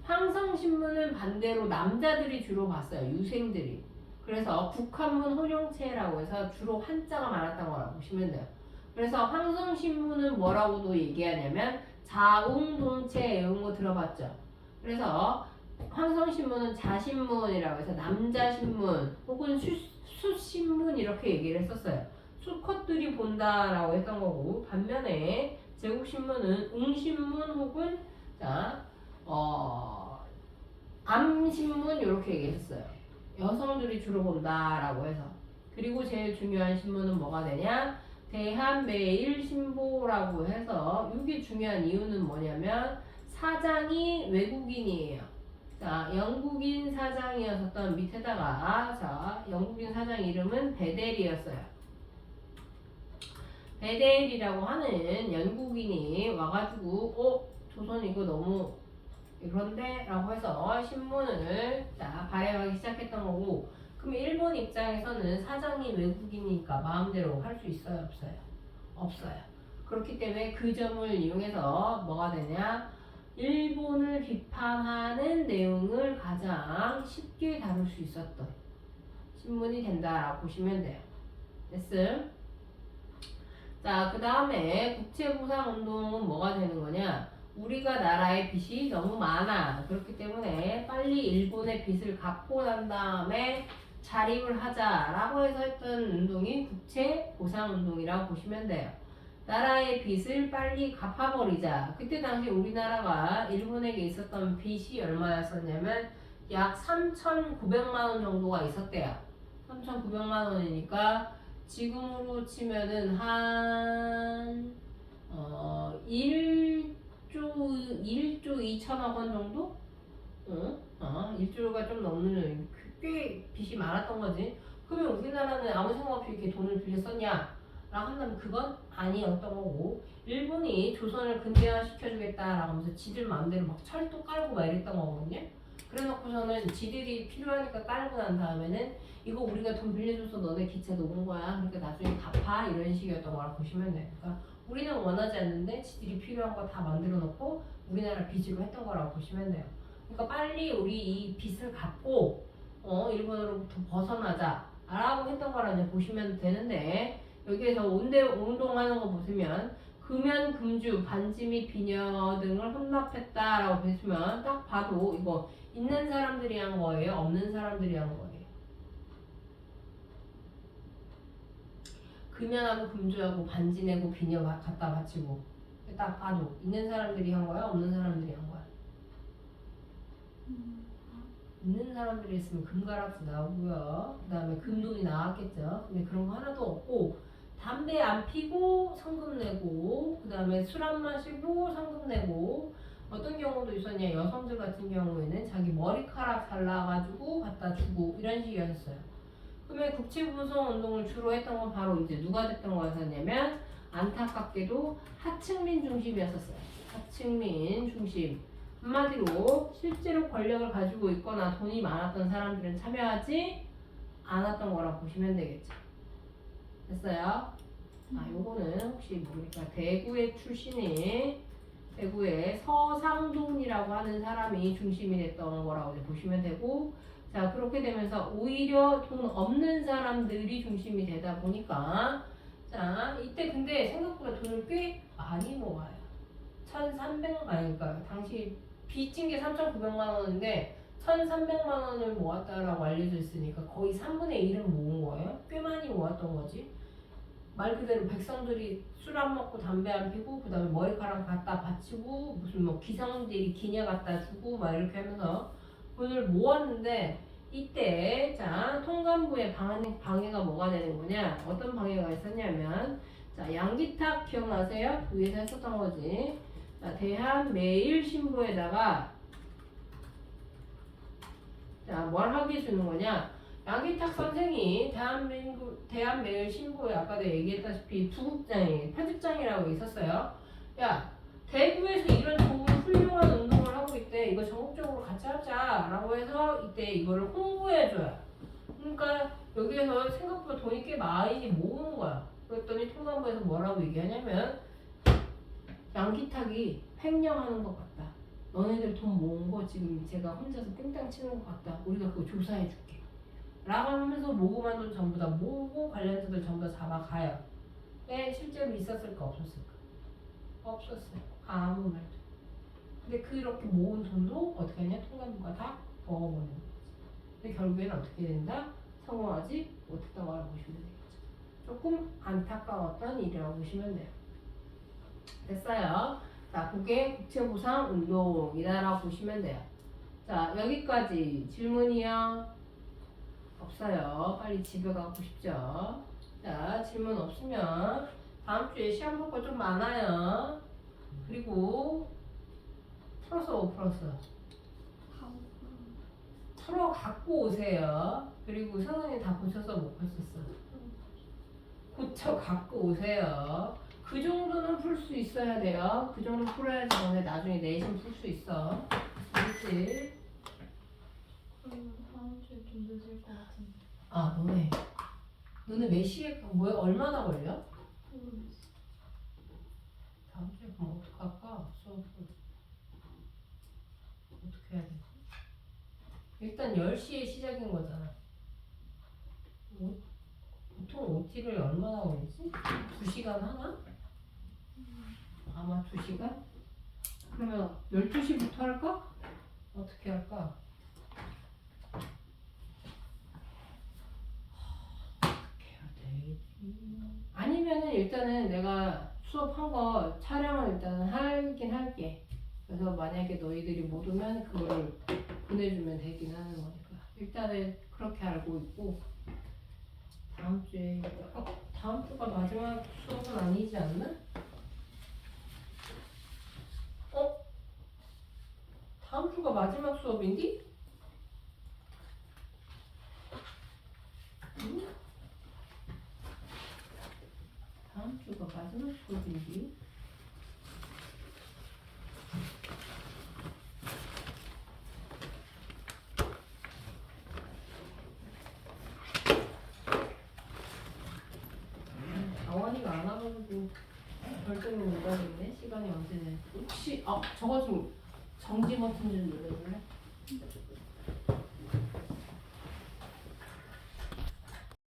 황성신문은 반대로 남자들이 주로 봤어요. 유생들이. 그래서 국한문 혼용체라고 해서 주로 한자가 많았던 거라고 보시면 돼요. 그래서 황성신문은 뭐라고도 얘기하냐면 자웅동체 이런 거 들어봤죠. 그래서 황성신문은 자신문이라고 해서 남자신문 혹은 수신문 이렇게 얘기를 했었어요. 수컷들이 본다라고 했던 거고, 반면에 제국신문은 웅신문 혹은 자 암신문 이렇게 얘기했어요. 여성들이 주로 본다라고 해서. 그리고 제일 중요한 신문은 뭐가 되냐? 대한매일신보라고 해서, 이게 중요한 이유는 뭐냐면 사장이 외국인이에요. 자, 영국인 사장이었었던 밑에다가 자 영국인 사장 이름은 베델이었어요. 베델이라고 하는 영국인이 와가지고 조선 이거 너무 그런데? 라고 해서 신문을 자 발행하기 시작했던 거고, 그럼 일본 입장에서는 사장이 외국인이니까 마음대로 할 수 있어요? 없어요? 없어요. 그렇기 때문에 그 점을 이용해서 뭐가 되냐? 일본을 비판하는 내용을 가장 쉽게 다룰 수 있었던 신문이 된다라고 보시면 돼요. 됐음? 자, 그 다음에 국채보상운동은 뭐가 되는 거냐? 우리가 나라의 빚이 너무 많아. 그렇기 때문에 빨리 일본의 빚을 갚고 난 다음에 자립을 하자라고 해서 했던 운동이 국채보상운동이라고 보시면 돼요. 나라의 빚을 빨리 갚아버리자. 그때 당시 우리나라가 일본에게 있었던 빚이 얼마였었냐면 약 3,900만 원 정도가 있었대요. 3,900만 원이니까 지금으로 치면은 한 1조 2천억 원 정도? 1조가 좀 넘는 꽤 빚이 많았던 거지. 그러면 우리나라는 아무 생각 없이 이렇게 돈을 빌려 썼냐? 라고 한다면 그건 아니었던 거고, 일본이 조선을 근대화 시켜주겠다라고 하면서 지들 마음대로 막 철도 깔고 막 이랬던 거거든요. 그래 놓고서는 지들이 필요하니까 깔고 난 다음에는 이거 우리가 돈 빌려줘서 너네 기체 녹은 거야. 그러니까 나중에 갚아. 이런 식이었던 거라 보시면 돼요. 그러니까 우리는 원하지 않는데 지들이 필요한 거 다 만들어 놓고 우리나라 빚으로 했던 거라고 보시면 돼요. 그러니까 빨리 우리 이 빚을 갚고 일본으로부터 벗어나자 라고 했던 거라 이제 보시면 되는데, 여기에서 운동하는 거 보시면 금연, 금주, 반지 및 비녀 등을 혼납했다라고 보시면 딱 봐도 이거 있는 사람들이 한 거예요? 없는 사람들이 한 거예요? 금연하고 금주하고 반지 내고 비녀 갖다 바치고 딱 봐도 있는 사람들이 한 거야? 없는 사람들이 한 거야? 있는 사람들이 있으면 금가락수 나오고요. 그 다음에 금돈이 나왔겠죠. 근데 그런 거 하나도 없고 담배 안 피고 성금 내고 그 다음에 술 안 마시고 성금 내고 어떤 경우도 있었냐 여성들 같은 경우에는 자기 머리카락 잘라가지고 갖다 주고 이런 식이었어요. 그러면 국채부송 운동을 주로 했던 건 바로 이제 누가 됐던 거였냐면 안타깝게도 하층민 중심이었었어요. 하층민 중심. 한마디로 실제로 권력을 가지고 있거나 돈이 많았던 사람들은 참여하지 않았던 거라고 보시면 되겠죠. 됐어요? 요거는 혹시 모르니까 대구의 출신이 대구의 서상돈이라고 하는 사람이 중심이 됐던 거라고 이제 보시면 되고 자 그렇게 되면서 오히려 돈 없는 사람들이 중심이 되다 보니까 자 이때 근데 생각보다 돈을 꽤 많이 모아요. 1,300만 그러니까 당시 빚진 게 3,900만 원인데 1,300만 원을 모았다라고 알려져 있으니까 거의 3분의 1은 모은 거예요. 꽤 많이 모았던 거지. 말 그대로 백성들이 술 안 먹고 담배 안 피고 그 다음에 머리카락 갖다 바치고 무슨 뭐 기성들이 기녀 갖다 주고 막 이렇게 하면서 돈을 모았는데 이때 자 통감부의 방해가 뭐가 되는 거냐 어떤 방해가 있었냐면 자 양기탁 기억나세요? 위에서 했었던 거지. 자, 대한매일신보에다가 자, 뭘 하게 주는 거냐? 양기탁 선생이 대한매일신보에 아까도 얘기했다시피 부국장이 편집장이라고 있었어요. 야, 대구에서 이런 좋은 훌륭한 운동을 하고 있대. 이거 전국적으로 같이 하자라고 해서 이때 이거를 홍보해줘요. 그러니까 여기에서 생각보다 돈이 꽤 많이 모으는 거야. 그랬더니 통감부에서 뭐라고 얘기하냐면 양기탁이 횡령하는 것 같다. 너네들 돈 모은 거 지금 제가 혼자서 땡땅 치는 것 같다. 우리가 그거 조사해 줄게. 라고 하면서 모금한 돈 전부 다 모으고 관련자들 전부 다 잡아가요. 왜 실제로 있었을까 없었을까? 없었어요. 아무 말도. 근데 그렇게 모은 돈도 어떻게 하냐? 통감부가 다 먹어버리는 거지. 근데 결국에는 어떻게 된다? 성공하지 못했던 거라고 보시면 되겠죠. 조금 안타까웠던 일이라고 보시면 돼요. 됐어요. 자, 그게 국채보상 운동이다라고 보시면 돼요. 자, 여기까지 질문이요? 없어요. 빨리 집에 가고 싶죠? 자, 질문 없으면 다음 주에 시험 볼 거 좀 많아요. 그리고 풀어서 못 풀었어. 풀어 갖고 오세요. 그리고 선생님 다 고쳐서 못 고쳤어. 고쳐 갖고 오세요. 그 정도는 풀 수 있어야 돼요. 그 정도 풀어야지 너네 나중에 내신 풀 수 있어. 알겠지? 그러면 다음 주에 좀 늦을 것 같은데. 아, 너네 몇 시에, 뭐야, 얼마나 걸려? 모르겠어. 다음 주에 그럼 어떡할까? 수업을. 어떻게 해야 되지? 일단 10시에 시작인 거잖아. 보통 OT를 얼마나 걸리지? 2시간 하나? 아마 2시간? 그러면 12시부터 할까? 어떻게 할까? 어떻게 해야 되지? 아니면은 일단은 내가 수업한 거 촬영을 일단은 하긴 할게. 그래서 만약에 너희들이 못 오면 그거를 보내주면 되긴 하는 거니까. 일단은 그렇게 알고 있고 다음 주에 다음 주가 마지막 수업은 아니지 않나? 다음 주가 마지막 수업인디? 응? 다음 주가 마지막 수업인디? 아원이가 안 와가지고 결정을 못 하겠네. 시간이 언제 될지. 혹시 저거 좀 정지 버튼 좀 눌러줄래?